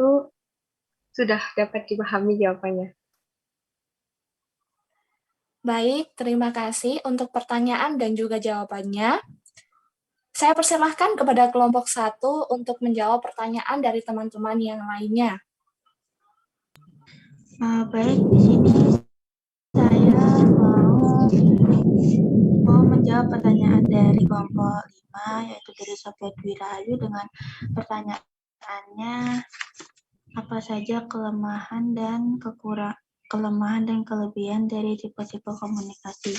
sudah dapat dipahami jawabannya. Baik, terima kasih untuk pertanyaan dan juga jawabannya. Saya persilahkan kepada kelompok 1 untuk menjawab pertanyaan dari teman-teman yang lainnya. Baik, di sini saya mau menjawab pertanyaan dari kelompok 5, yaitu dari Sophia Dwi Rahayu dengan pertanyaannya, apa saja kelemahan dan kelebihan dari tipe-tipe komunikasi.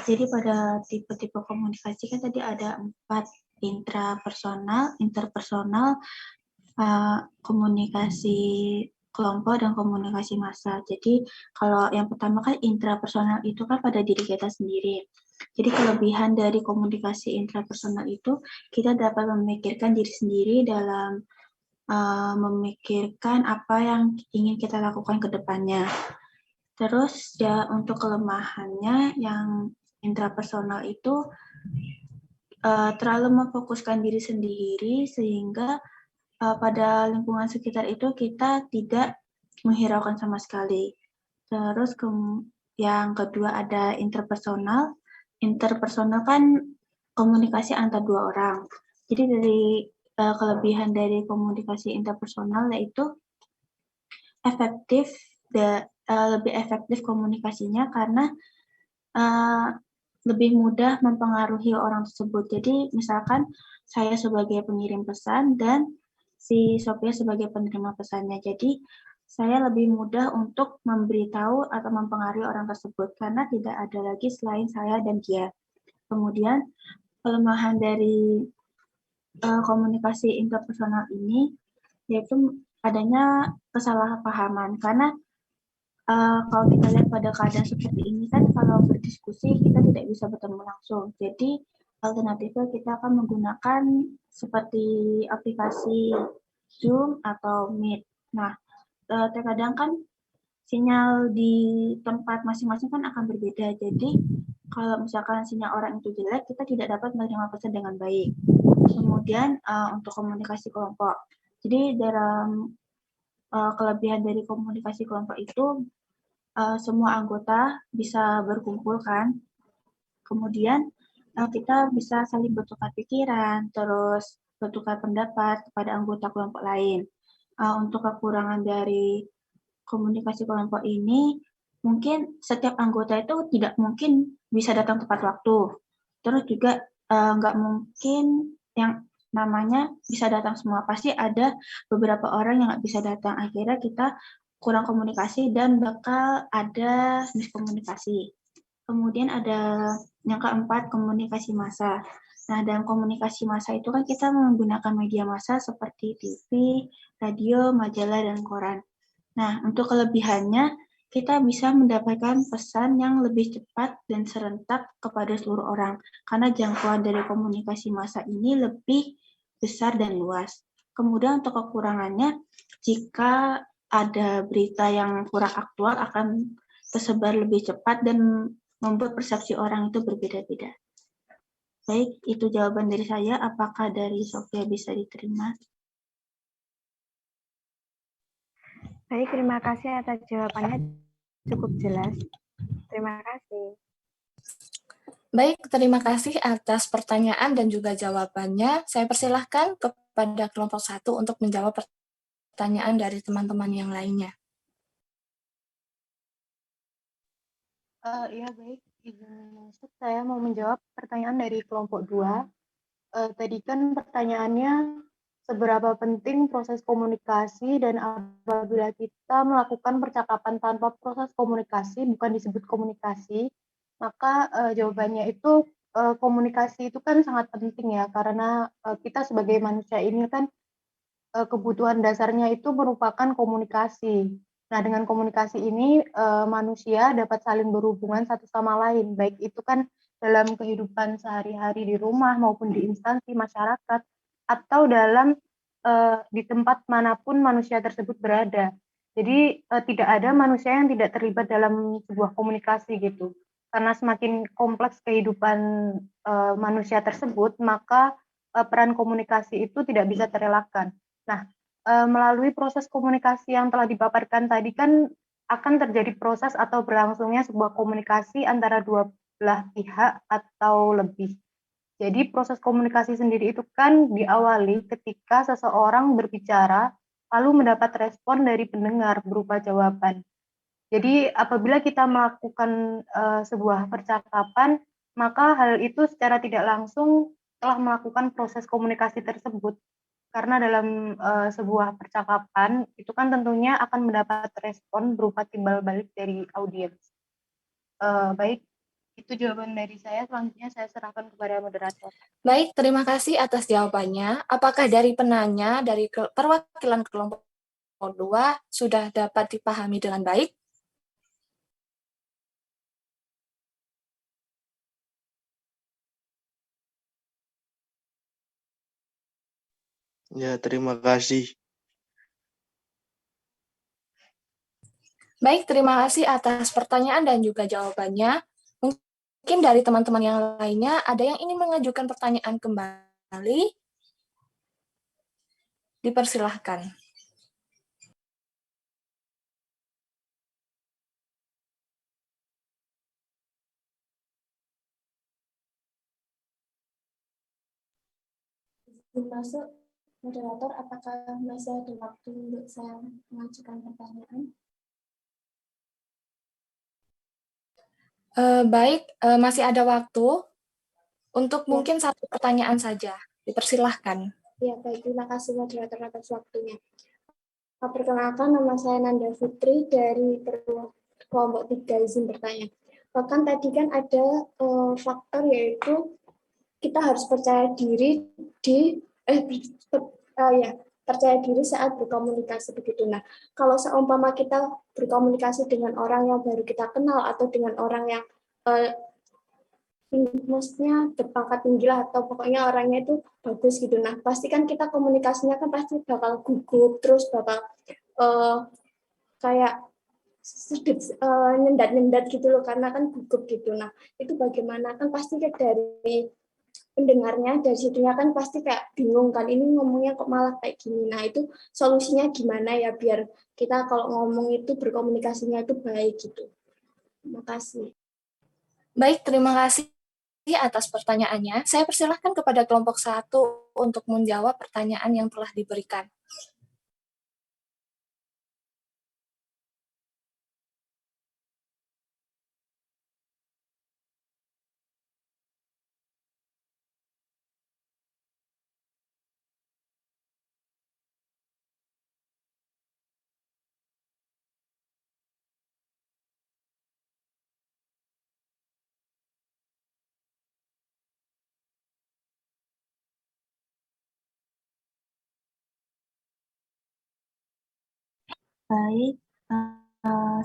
Jadi pada tipe-tipe komunikasi kan tadi ada 4, intrapersonal, interpersonal, komunikasi kelompok, dan komunikasi massa. Jadi kalau yang pertama kan intrapersonal itu kan pada diri kita sendiri. Jadi kelebihan dari komunikasi intrapersonal itu kita dapat memikirkan diri sendiri dalam memikirkan apa yang ingin kita lakukan ke depannya. Terus ya untuk kelemahannya yang intrapersonal itu terlalu memfokuskan diri sendiri sehingga pada lingkungan sekitar itu kita tidak menghiraukan sama sekali. Terus yang kedua ada interpersonal. Interpersonal kan komunikasi antar dua orang. Jadi dari kelebihan dari komunikasi interpersonal yaitu lebih efektif komunikasinya karena lebih mudah mempengaruhi orang tersebut. Jadi misalkan saya sebagai pengirim pesan dan si Sophia sebagai penerima pesannya. Jadi saya lebih mudah untuk memberitahu atau mempengaruhi orang tersebut karena tidak ada lagi selain saya dan dia. Kemudian kelemahan dari komunikasi interpersonal ini yaitu adanya kesalahpahaman karena kalau kita lihat pada keadaan seperti ini kan kalau berdiskusi kita tidak bisa bertemu langsung. Jadi alternatifnya kita akan menggunakan seperti aplikasi Zoom atau Meet. Nah, terkadang kan sinyal di tempat masing-masing kan akan berbeda. Jadi kalau misalkan sinyal orang itu jelek, kita tidak dapat menerima pesan dengan baik. Kemudian untuk komunikasi kelompok. Jadi dalam kelebihan dari komunikasi kelompok itu semua anggota bisa berkumpul kan. Kemudian kita bisa saling bertukar pikiran, terus bertukar pendapat kepada anggota kelompok lain. Untuk kekurangan dari komunikasi kelompok ini, mungkin setiap anggota itu tidak mungkin bisa datang tepat waktu. Terus juga nggak mungkin yang namanya bisa datang semua. Pasti ada beberapa orang yang nggak bisa datang. Akhirnya kita kurang komunikasi dan bakal ada miskomunikasi. Kemudian ada yang keempat, komunikasi massa. Nah, dalam komunikasi massa itu kan kita menggunakan media massa seperti TV, radio, majalah, dan koran. Nah, untuk kelebihannya, kita bisa mendapatkan pesan yang lebih cepat dan serentak kepada seluruh orang. Karena jangkauan dari komunikasi massa ini lebih besar dan luas. Kemudian untuk kekurangannya, jika ada berita yang kurang aktual akan tersebar lebih cepat dan membuat persepsi orang itu berbeda-beda. Baik, itu jawaban dari saya. Apakah dari Sophia bisa diterima? Baik, terima kasih atas jawabannya, cukup jelas. Terima kasih. Baik, terima kasih atas pertanyaan dan juga jawabannya. Saya persilahkan kepada kelompok 1 untuk menjawab pertanyaan dari teman-teman yang lainnya. Iya, baik. Izin masuk, saya mau menjawab pertanyaan dari kelompok 2. Tadi kan pertanyaannya, seberapa penting proses komunikasi dan apabila kita melakukan percakapan tanpa proses komunikasi, bukan disebut komunikasi, maka jawabannya itu komunikasi itu kan sangat penting ya, karena kita sebagai manusia ini kan kebutuhan dasarnya itu merupakan komunikasi. Nah, dengan komunikasi ini manusia dapat saling berhubungan satu sama lain, baik itu kan dalam kehidupan sehari-hari di rumah maupun di instansi masyarakat atau dalam di tempat manapun manusia tersebut berada. Jadi tidak ada manusia yang tidak terlibat dalam sebuah komunikasi gitu. Karena semakin kompleks kehidupan manusia tersebut, maka peran komunikasi itu tidak bisa terelakkan. Nah, melalui proses komunikasi yang telah dipaparkan tadi kan akan terjadi proses atau berlangsungnya sebuah komunikasi antara dua belah pihak atau lebih. Jadi proses komunikasi sendiri itu kan diawali ketika seseorang berbicara lalu mendapat respon dari pendengar berupa jawaban. Jadi apabila kita melakukan sebuah percakapan, maka hal itu secara tidak langsung telah melakukan proses komunikasi tersebut. Karena dalam sebuah percakapan itu kan tentunya akan mendapat respon berupa timbal balik dari audiens. Baik, itu jawaban dari saya. Selanjutnya saya serahkan kepada moderator. Baik, terima kasih atas jawabannya. Apakah dari penanya, dari perwakilan kelompok 2 sudah dapat dipahami dengan baik? Ya, terima kasih. Baik, terima kasih atas pertanyaan dan juga jawabannya. Mungkin dari teman-teman yang lainnya ada yang ingin mengajukan pertanyaan kembali? Dipersilahkan. Masuk, moderator, apakah masih ada waktu untuk saya mengajukan pertanyaan? Baik, masih ada waktu untuk mungkin satu pertanyaan saja. Dipersilahkan. Ya, baik. Terima kasih moderator atas waktunya. Perkenalkan, nama saya Nanda Fitri dari kelompok 3 izin bertanya. Bahkan tadi kan ada faktor yaitu kita harus percaya diri percaya diri saat berkomunikasi begitu. Nah, kalau seumpama kita berkomunikasi dengan orang yang baru kita kenal atau dengan orang yang maksudnya berpangkat tinggi lah atau pokoknya orangnya itu bagus gitu. Nah, pasti kan kita komunikasinya kan pasti bakal gugup, terus bakal kayak nyendat-nyendat gitu loh karena kan gugup gitu. Nah, itu bagaimana kan pasti dari pendengarnya dari situnya kan pasti kayak bingung kan ini ngomongnya kok malah kayak gini. Nah, itu solusinya gimana ya biar kita kalau ngomong itu berkomunikasinya itu baik gitu. Terima kasih. Baik, terima kasih atas pertanyaannya. Saya persilahkan kepada kelompok 1 untuk menjawab pertanyaan yang telah diberikan. Baik,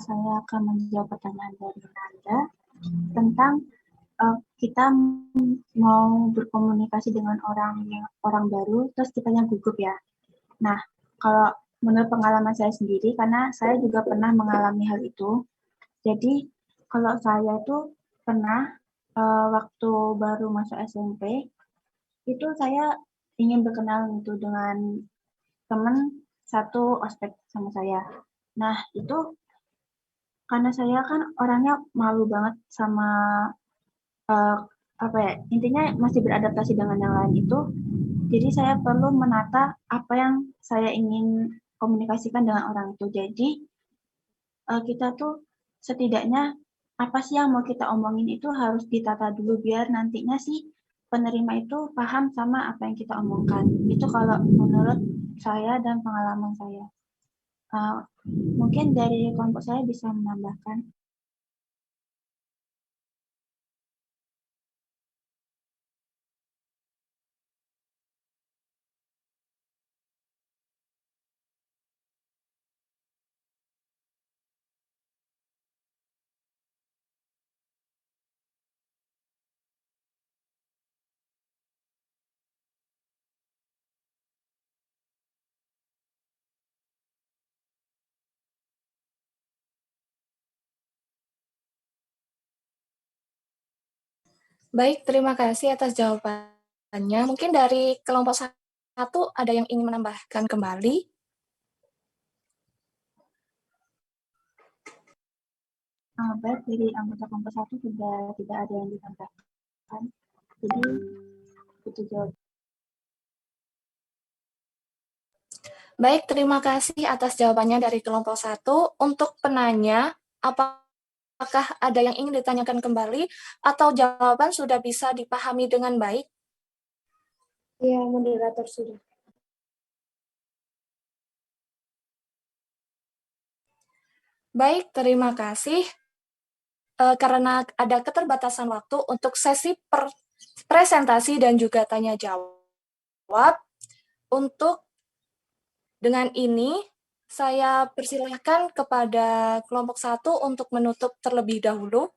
saya akan menjawab pertanyaan dari Nanda tentang kita mau berkomunikasi dengan orang baru, terus kitanya gugup ya. Nah, kalau menurut pengalaman saya sendiri, karena saya juga pernah mengalami hal itu. Jadi, kalau saya itu pernah waktu baru masuk SMP, itu saya ingin berkenal gitu dengan teman satu ospek sama saya. Nah, itu karena saya kan orangnya malu banget sama intinya masih beradaptasi dengan yang lain itu. Jadi saya perlu menata apa yang saya ingin komunikasikan dengan orang itu. Jadi kita tuh setidaknya apa sih yang mau kita omongin itu harus ditata dulu biar nantinya sih penerima itu paham sama apa yang kita omongkan. Itu kalau menurut saya dan pengalaman saya. Mungkin dari kelompok saya bisa menambahkan. Baik, terima kasih atas jawabannya. Mungkin dari kelompok 1 ada yang ingin menambahkan kembali? Baik, dari anggota kelompok 1 sudah tidak ada yang ditambahkan. Jadi, itu jawab. Baik, terima kasih atas jawabannya dari kelompok 1. Untuk penanya, apakah ada yang ingin ditanyakan kembali atau jawaban sudah bisa dipahami dengan baik? Ya, moderator sudah. Baik, terima kasih. Karena ada keterbatasan waktu untuk sesi presentasi dan juga tanya jawab, dengan ini saya persilahkan kepada kelompok 1 untuk menutup terlebih dahulu.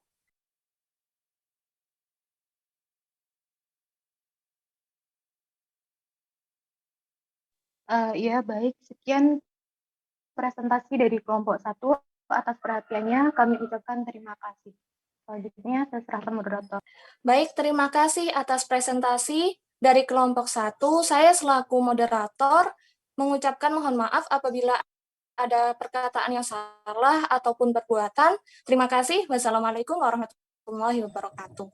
Ya, baik. Sekian presentasi dari kelompok 1. Atas perhatiannya kami ucapkan terima kasih. Selanjutnya saya serahkan moderator. Baik, terima kasih atas presentasi dari kelompok 1. Saya selaku moderator mengucapkan mohon maaf apabila ada perkataan yang salah ataupun perbuatan. Terima kasih. Wassalamualaikum warahmatullahi wabarakatuh.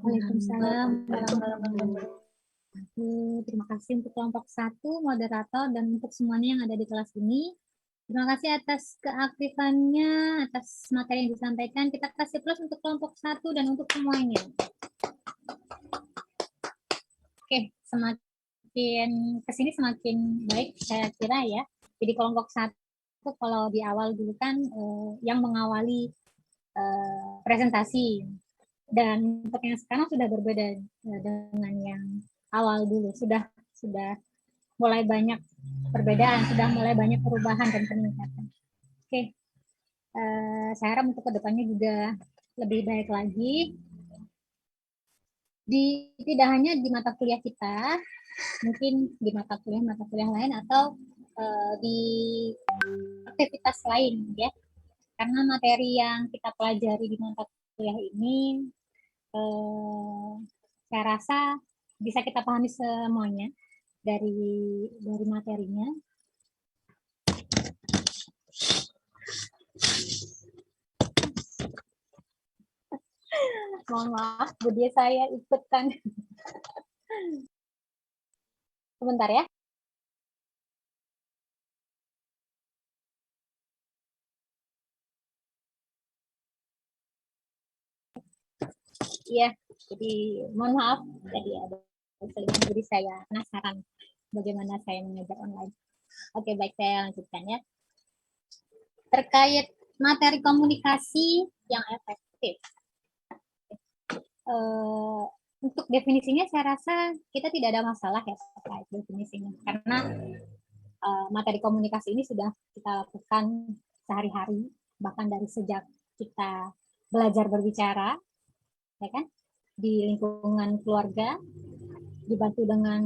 Waalaikumsalam warahmatullahi wabarakatuh. Terima kasih untuk kelompok 1, moderator, dan untuk semuanya yang ada di kelas ini. Terima kasih atas keaktifannya, atas materi yang disampaikan. Kita kasih plus untuk kelompok 1 dan untuk semuanya. Oke, semakin kesini semakin baik saya kira ya. Jadi kelompok 1 kalau di awal dulu kan yang mengawali presentasi. Dan untuk yang sekarang sudah berbeda dengan yang awal dulu. Sudah mulai banyak perbedaan, sudah mulai banyak perubahan dan peningkatan. Oke, saya harap untuk kedepannya juga lebih baik lagi. Tidak hanya di mata kuliah kita, mungkin di mata kuliah lain atau di aktivitas lain ya. Karena materi yang kita pelajari di mata kuliah ini saya rasa bisa kita pahami semuanya dari materinya. Mohon maaf, Budi saya ikutkan. Sebentar ya. Iya, jadi mohon maaf tadi ada kesulitan, jadi saya penasaran bagaimana saya mengajar online. Oke, baik, saya lanjutkan ya. Terkait materi komunikasi yang efektif. Untuk definisinya saya rasa kita tidak ada masalah ya terkait definisinya, karena materi komunikasi ini sudah kita lakukan sehari-hari, bahkan dari sejak kita belajar berbicara, ya kan, di lingkungan keluarga, dibantu dengan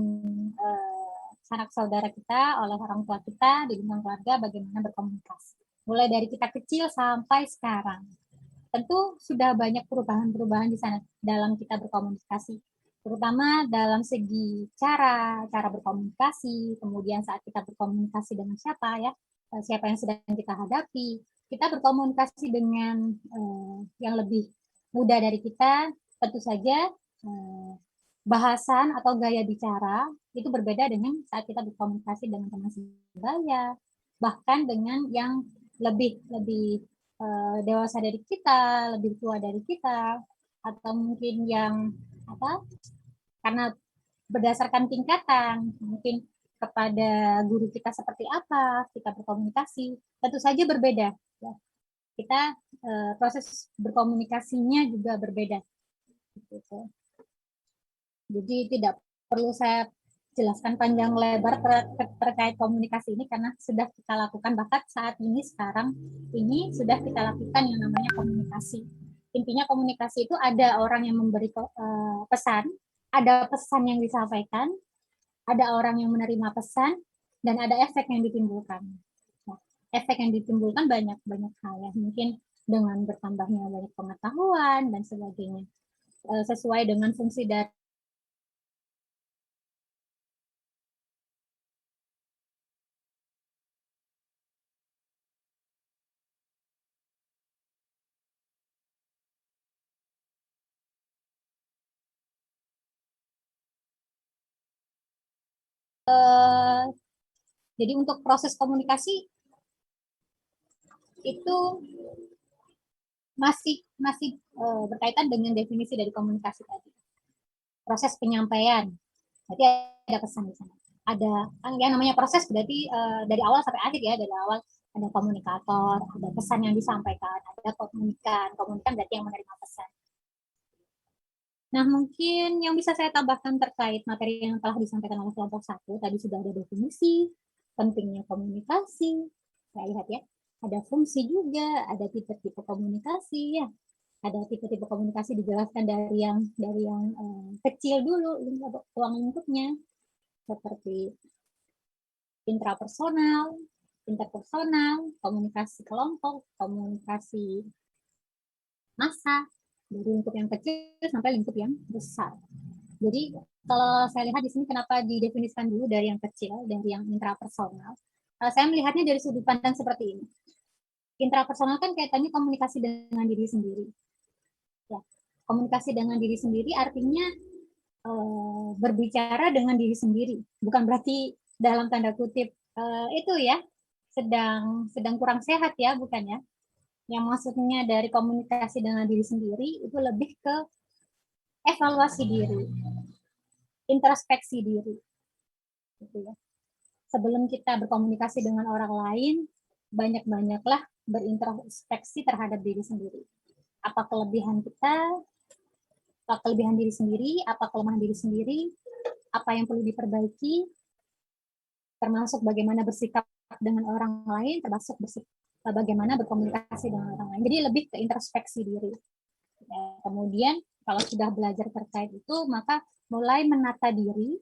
sanak saudara kita, oleh orang tua kita, di lingkungan keluarga, bagaimana berkomunikasi. Mulai dari kita kecil sampai sekarang. Tentu sudah banyak perubahan-perubahan di sana dalam kita berkomunikasi, terutama dalam segi cara berkomunikasi, kemudian saat kita berkomunikasi dengan siapa yang sedang kita hadapi, kita berkomunikasi dengan yang lebih muda dari kita, tentu saja bahasan atau gaya bicara itu berbeda dengan saat kita berkomunikasi dengan teman sebaya, bahkan dengan yang lebih dewasa dari kita, lebih tua dari kita, atau mungkin yang karena berdasarkan tingkatan, mungkin kepada guru kita seperti apa, kita berkomunikasi, tentu saja berbeda. Ya. Kita proses berkomunikasinya juga berbeda. Gitu. Jadi tidak perlu saya jelaskan panjang lebar terkait komunikasi ini karena sudah kita lakukan, bahkan saat ini sekarang ini sudah kita lakukan yang namanya komunikasi. Intinya komunikasi itu ada orang yang memberi pesan, ada pesan yang disampaikan, ada orang yang menerima pesan, dan ada efek yang ditimbulkan. Nah, efek yang ditimbulkan banyak hal ya, mungkin dengan bertambahnya banyak pengetahuan dan sebagainya, sesuai dengan fungsi dari jadi untuk proses komunikasi itu masih berkaitan dengan definisi dari komunikasi tadi. Proses penyampaian, berarti ada pesan di sana. Ada yang namanya proses berarti dari awal sampai akhir ya, dari awal ada komunikator, ada pesan yang disampaikan, ada komunikan. Komunikan berarti yang menerima pesan. Nah, mungkin yang bisa saya tambahkan terkait materi yang telah disampaikan oleh kelompok 1, tadi sudah ada definisi, pentingnya komunikasi, saya lihat ya, ada fungsi juga, ada tipe-tipe komunikasi ya, ada tipe-tipe komunikasi dijelaskan dari yang kecil dulu, ruang lingkupnya, seperti intrapersonal, interpersonal, komunikasi kelompok, komunikasi massa, dari lingkup yang kecil sampai lingkup yang besar. Jadi kalau saya lihat di sini kenapa didefinisikan dulu dari yang kecil, dari yang intrapersonal. Saya melihatnya dari sudut pandang seperti ini. Intrapersonal kan kaitannya komunikasi dengan diri sendiri. Ya, komunikasi dengan diri sendiri artinya berbicara dengan diri sendiri. Bukan berarti dalam tanda kutip itu ya sedang kurang sehat ya, bukan ya. Yang maksudnya dari komunikasi dengan diri sendiri itu lebih ke evaluasi diri, introspeksi diri. Gitu ya. Sebelum kita berkomunikasi dengan orang lain, banyak-banyaklah berintrospeksi terhadap diri sendiri. Apa kelebihan kita, apa kelebihan diri sendiri, apa kelemahan diri sendiri, apa yang perlu diperbaiki, termasuk bagaimana bersikap dengan orang lain, termasuk bagaimana berkomunikasi dengan orang lain. Jadi lebih ke introspeksi diri. Ya, kemudian kalau sudah belajar terkait itu, maka mulai menata diri,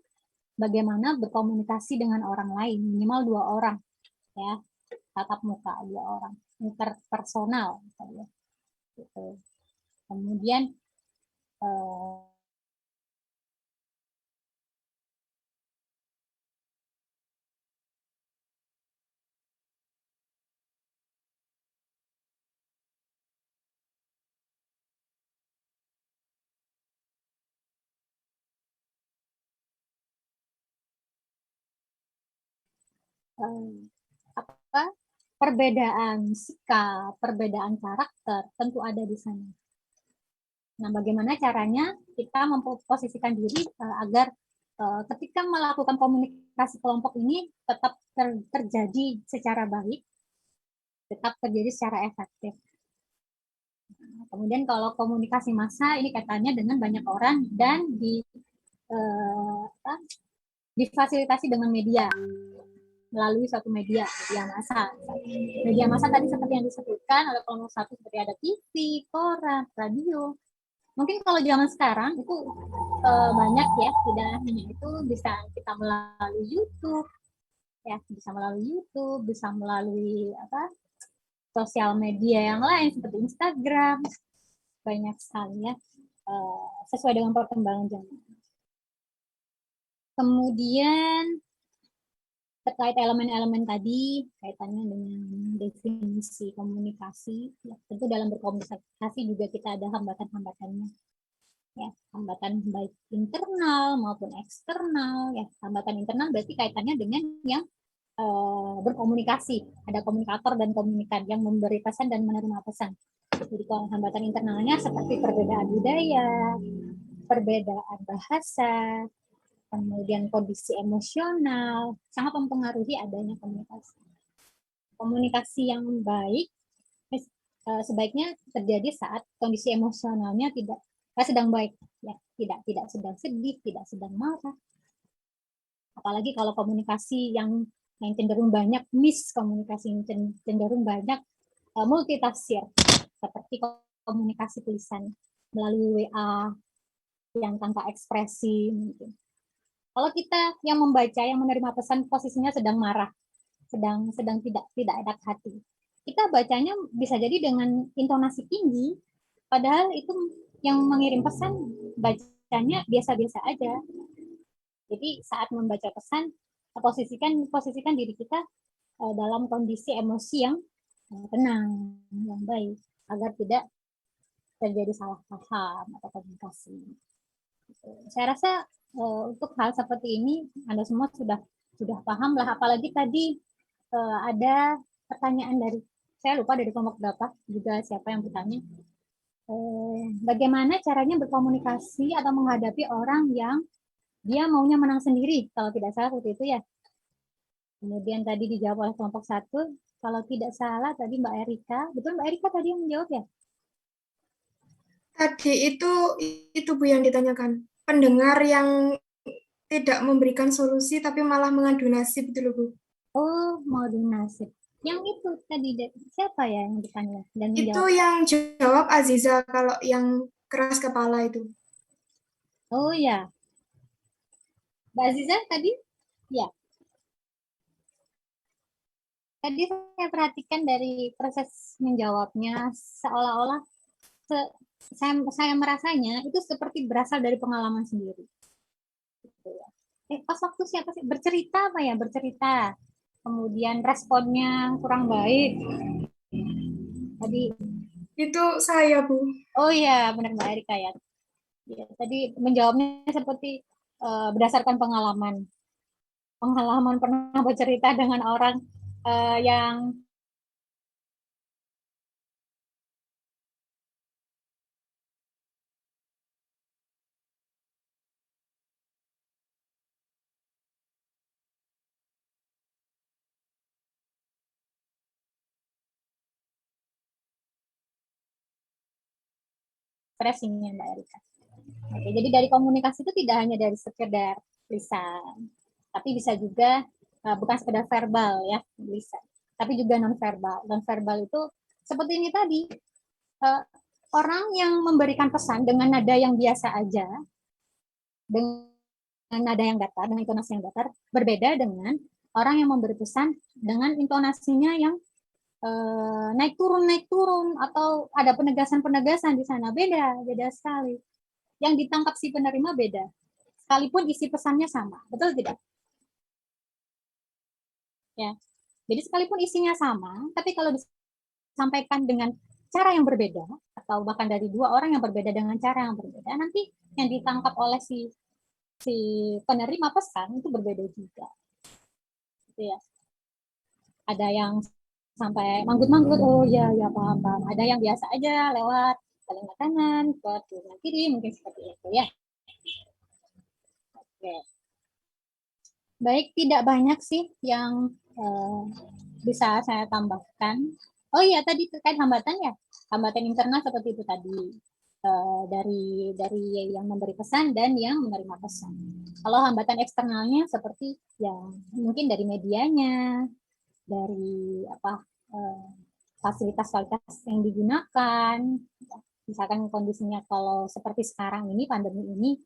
bagaimana berkomunikasi dengan orang lain, minimal 2 orang, ya, tatap muka 2 orang, interpersonal, gitu. Kemudian perbedaan sikap, perbedaan karakter tentu ada di sana. Nah, bagaimana caranya kita memposisikan diri agar ketika melakukan komunikasi kelompok ini tetap terjadi secara baik, tetap terjadi secara efektif. Nah, kemudian kalau komunikasi massa ini kaitannya dengan banyak orang dan difasilitasi dengan media, melalui suatu media massa. Media massa tadi seperti yang disebutkan oleh kelompok 1 seperti ada TV, koran, radio. Mungkin kalau zaman sekarang itu banyak ya, tidak hanya itu, bisa kita melalui YouTube, ya, bisa melalui YouTube, bisa melalui sosial media yang lain seperti Instagram, banyak sekali ya, sesuai dengan perkembangan zaman. Kemudian terkait elemen-elemen tadi, kaitannya dengan definisi komunikasi, ya, tentu dalam berkomunikasi juga kita ada hambatan-hambatannya. Ya, hambatan baik internal maupun eksternal. Ya, hambatan internal berarti kaitannya dengan yang berkomunikasi. Ada komunikator dan komunikan yang memberi pesan dan menerima pesan. Jadi kalau hambatan internalnya seperti perbedaan budaya, perbedaan bahasa, kemudian kondisi emosional, sangat mempengaruhi adanya komunikasi. Komunikasi yang baik sebaiknya terjadi saat kondisi emosionalnya tidak sedang baik, ya, tidak sedang sedih, tidak sedang marah. Apalagi kalau komunikasi yang cenderung banyak miskomunikasi, yang cenderung banyak multitafsir, seperti komunikasi tulisan melalui WA yang tanpa ekspresi mungkin. Kalau kita yang membaca, yang menerima pesan posisinya sedang marah, sedang tidak enak hati, kita bacanya bisa jadi dengan intonasi tinggi, padahal itu yang mengirim pesan bacanya biasa-biasa aja. Jadi saat membaca pesan, posisikan diri kita dalam kondisi emosi yang tenang, yang baik, agar tidak terjadi salah paham atau komunikasi. Saya rasa untuk hal seperti ini Anda semua sudah paham lah, apalagi tadi ada pertanyaan dari, saya lupa dari kelompok berapa juga siapa yang bertanya, bagaimana caranya berkomunikasi atau menghadapi orang yang dia maunya menang sendiri, kalau tidak salah seperti itu ya. Kemudian tadi dijawab oleh kelompok 1, Kalau tidak salah tadi Mbak Erika, betul Mbak Erika tadi yang menjawab ya? Tadi itu Bu yang ditanyakan. Pendengar yang tidak memberikan solusi tapi malah mengadu nasib itu loh Bu. Oh, mengadu nasib. Yang itu tadi siapa ya yang ditanya dan menjawab? Itu yang jawab Aziza kalau yang keras kepala itu. Oh ya. Mbak Aziza tadi? Ya. Tadi saya perhatikan dari proses menjawabnya seolah-olah saya merasanya itu seperti berasal dari pengalaman sendiri. Gitu ya. Pas waktu siapa sih bercerita apa ya? Bercerita. Kemudian responnya kurang baik. Tadi itu saya Bu. Oh iya, benar Mbak Erika ya. Ya, tadi menjawabnya seperti berdasarkan pengalaman. Pengalaman pernah bercerita dengan orang yang stressingnya Mbak Erika. Oke, jadi dari komunikasi itu tidak hanya dari sekedar lisan, tapi bisa juga bukan sekedar verbal ya lisan, tapi juga non verbal. Non verbal itu seperti ini tadi, orang yang memberikan pesan dengan nada yang biasa aja, dengan nada yang datar, dengan intonasi yang datar, berbeda dengan orang yang memberi pesan dengan intonasinya yang naik turun, atau ada penegasan-penegasan di sana, beda sekali. Yang ditangkap si penerima beda, sekalipun isi pesannya sama, betul tidak? Ya, jadi sekalipun isinya sama, tapi kalau disampaikan dengan cara yang berbeda, atau bahkan dari dua orang yang berbeda dengan cara yang berbeda, nanti yang ditangkap oleh si penerima pesan itu berbeda juga. Gitu ya. Ada yang sampai manggut-manggut, oh ya paham. Ada yang biasa aja lewat kalimat kanan, ke kiri, mungkin seperti itu ya. Oke. Baik, tidak banyak sih yang bisa saya tambahkan. Oh iya, tadi terkait hambatan ya, hambatan internal seperti itu tadi. Dari yang memberi pesan dan yang menerima pesan. Kalau hambatan eksternalnya seperti yang mungkin dari medianya, dari fasilitas yang digunakan, misalkan kondisinya kalau seperti sekarang ini pandemi ini,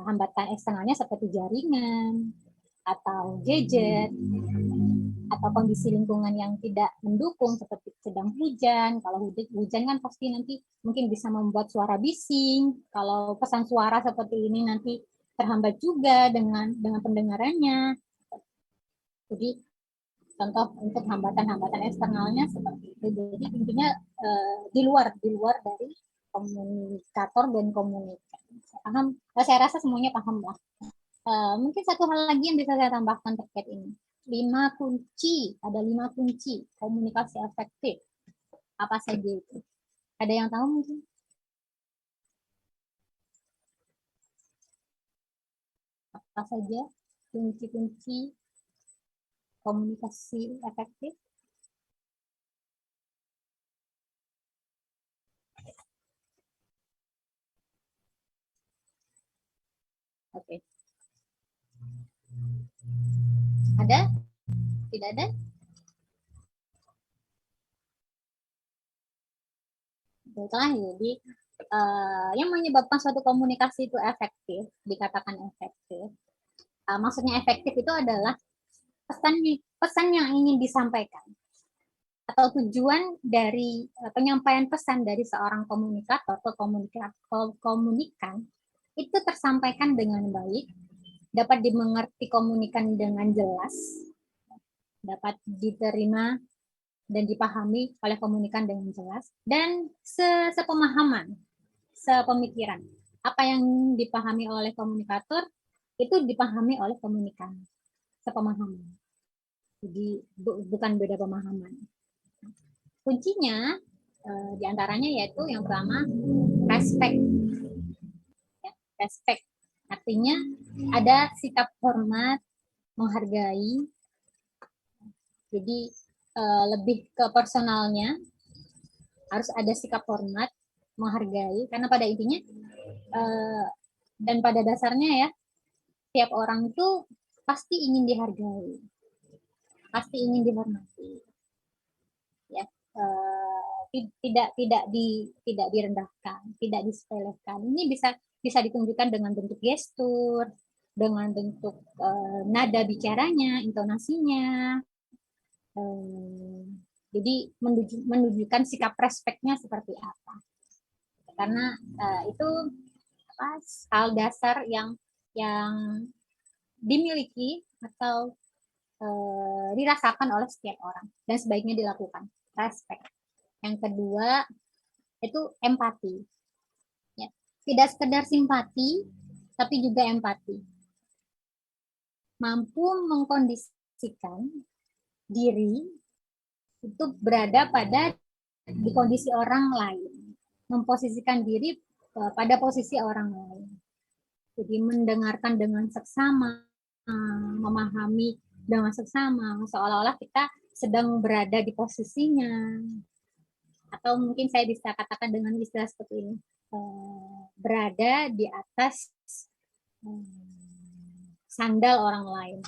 hambatan eksternalnya seperti jaringan atau gadget atau kondisi lingkungan yang tidak mendukung seperti sedang hujan. Kalau hujan kan pasti nanti mungkin bisa membuat suara bising. Kalau pesan suara seperti ini nanti terhambat juga dengan pendengarannya. Jadi contoh untuk hambatan-hambatan eksternalnya seperti itu. Jadi intinya di luar dari komunikator dan komunikan. Paham? Saya rasa semuanya paham lah. Mungkin satu hal lagi yang bisa saya tambahkan terkait ini. 5 kunci, ada 5 kunci komunikasi efektif. Apa saja itu? Ada yang tahu mungkin? Apa saja kunci-kunci komunikasi efektif? Oke. Ada? Tidak ada? Baiklah, jadi yang menyebabkan suatu komunikasi itu efektif, dikatakan efektif. Maksudnya efektif itu adalah pesan yang ingin disampaikan atau tujuan dari penyampaian pesan dari seorang komunikator atau komunikan itu tersampaikan dengan baik, dapat dimengerti komunikan dengan jelas, dapat diterima dan dipahami oleh komunikan dengan jelas, dan sepemahaman, sepemikiran. Apa yang dipahami oleh komunikator, itu dipahami oleh komunikan. Sepemahaman. Jadi bukan beda pemahaman. Kuncinya diantaranya yaitu yang pertama, respect. Ya, respect. Artinya ada sikap hormat, menghargai. Jadi lebih ke personalnya, harus ada sikap hormat, menghargai, karena pada intinya dan pada dasarnya ya, tiap orang itu pasti ingin dihargai, pasti ingin dihormati, ya. Tidak direndahkan, tidak disepelekan. Ini bisa ditunjukkan dengan bentuk gestur, dengan bentuk nada bicaranya, intonasinya. Jadi menunjukkan sikap respeknya seperti apa. Karena itu hal dasar yang dimiliki atau dirasakan oleh setiap orang dan sebaiknya dilakukan. Respek. Yang kedua itu empati. Ya. Tidak sekedar simpati, tapi juga empati. Mampu mengkondisikan diri itu berada di kondisi orang lain, memposisikan diri pada posisi orang lain. Jadi mendengarkan dengan seksama, memahami dengan seksama, seolah-olah kita sedang berada di posisinya. Atau mungkin saya bisa katakan dengan istilah seperti ini, berada di atas sandal orang lain.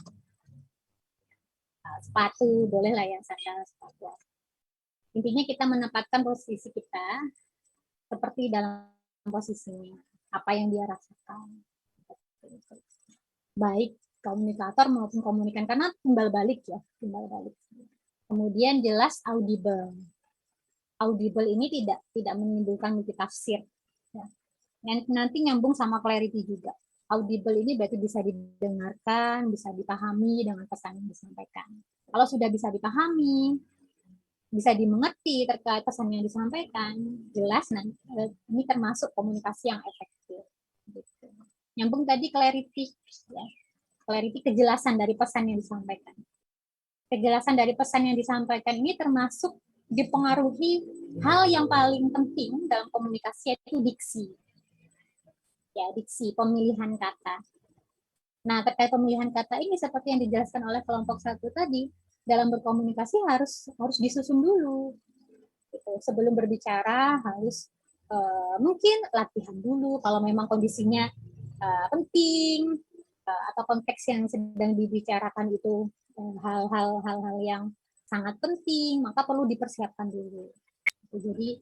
Sepatu, boleh lah ya, sandal, sepatu. Intinya kita menempatkan posisi kita seperti dalam posisinya, apa yang dia rasakan. Baik komunikator maupun komunikan, karena timbal balik ya, timbal balik. Kemudian jelas audible. Audible ini tidak menimbulkan multitafsir. Ya. Nanti nyambung sama clarity juga. Audible ini berarti bisa didengarkan, bisa dipahami dengan pesan yang disampaikan. Kalau sudah bisa dipahami, bisa dimengerti terkait pesan yang disampaikan, jelas nanti ini termasuk komunikasi yang efektif. Gitu. Nyambung tadi clarity, ya. Clarity kejelasan dari pesan yang disampaikan. Kejelasan dari pesan yang disampaikan ini termasuk dipengaruhi hal yang paling penting dalam komunikasi, yaitu diksi. Ya, diksi, pemilihan kata. Nah, terkait pemilihan kata ini seperti yang dijelaskan oleh kelompok 1 tadi, dalam berkomunikasi harus disusun dulu. Gitu. Sebelum berbicara harus mungkin latihan dulu kalau memang kondisinya penting atau konteks yang sedang dibicarakan itu hal-hal yang sangat penting, maka perlu dipersiapkan dulu. Jadi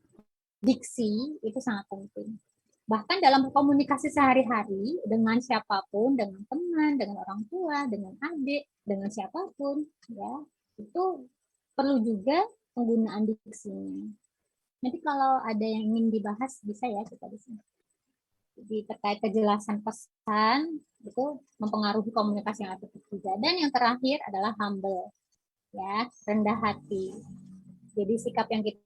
diksi itu sangat penting. Bahkan dalam komunikasi sehari-hari dengan siapapun, dengan teman, dengan orang tua, dengan adik, dengan siapapun, ya itu perlu juga penggunaan diksinya. Nanti kalau ada yang ingin dibahas bisa ya kita di sini. Jadi terkait kejelasan pesan itu mempengaruhi komunikasi yang efektif juga. Dan yang terakhir adalah humble, ya rendah hati. Jadi sikap yang kita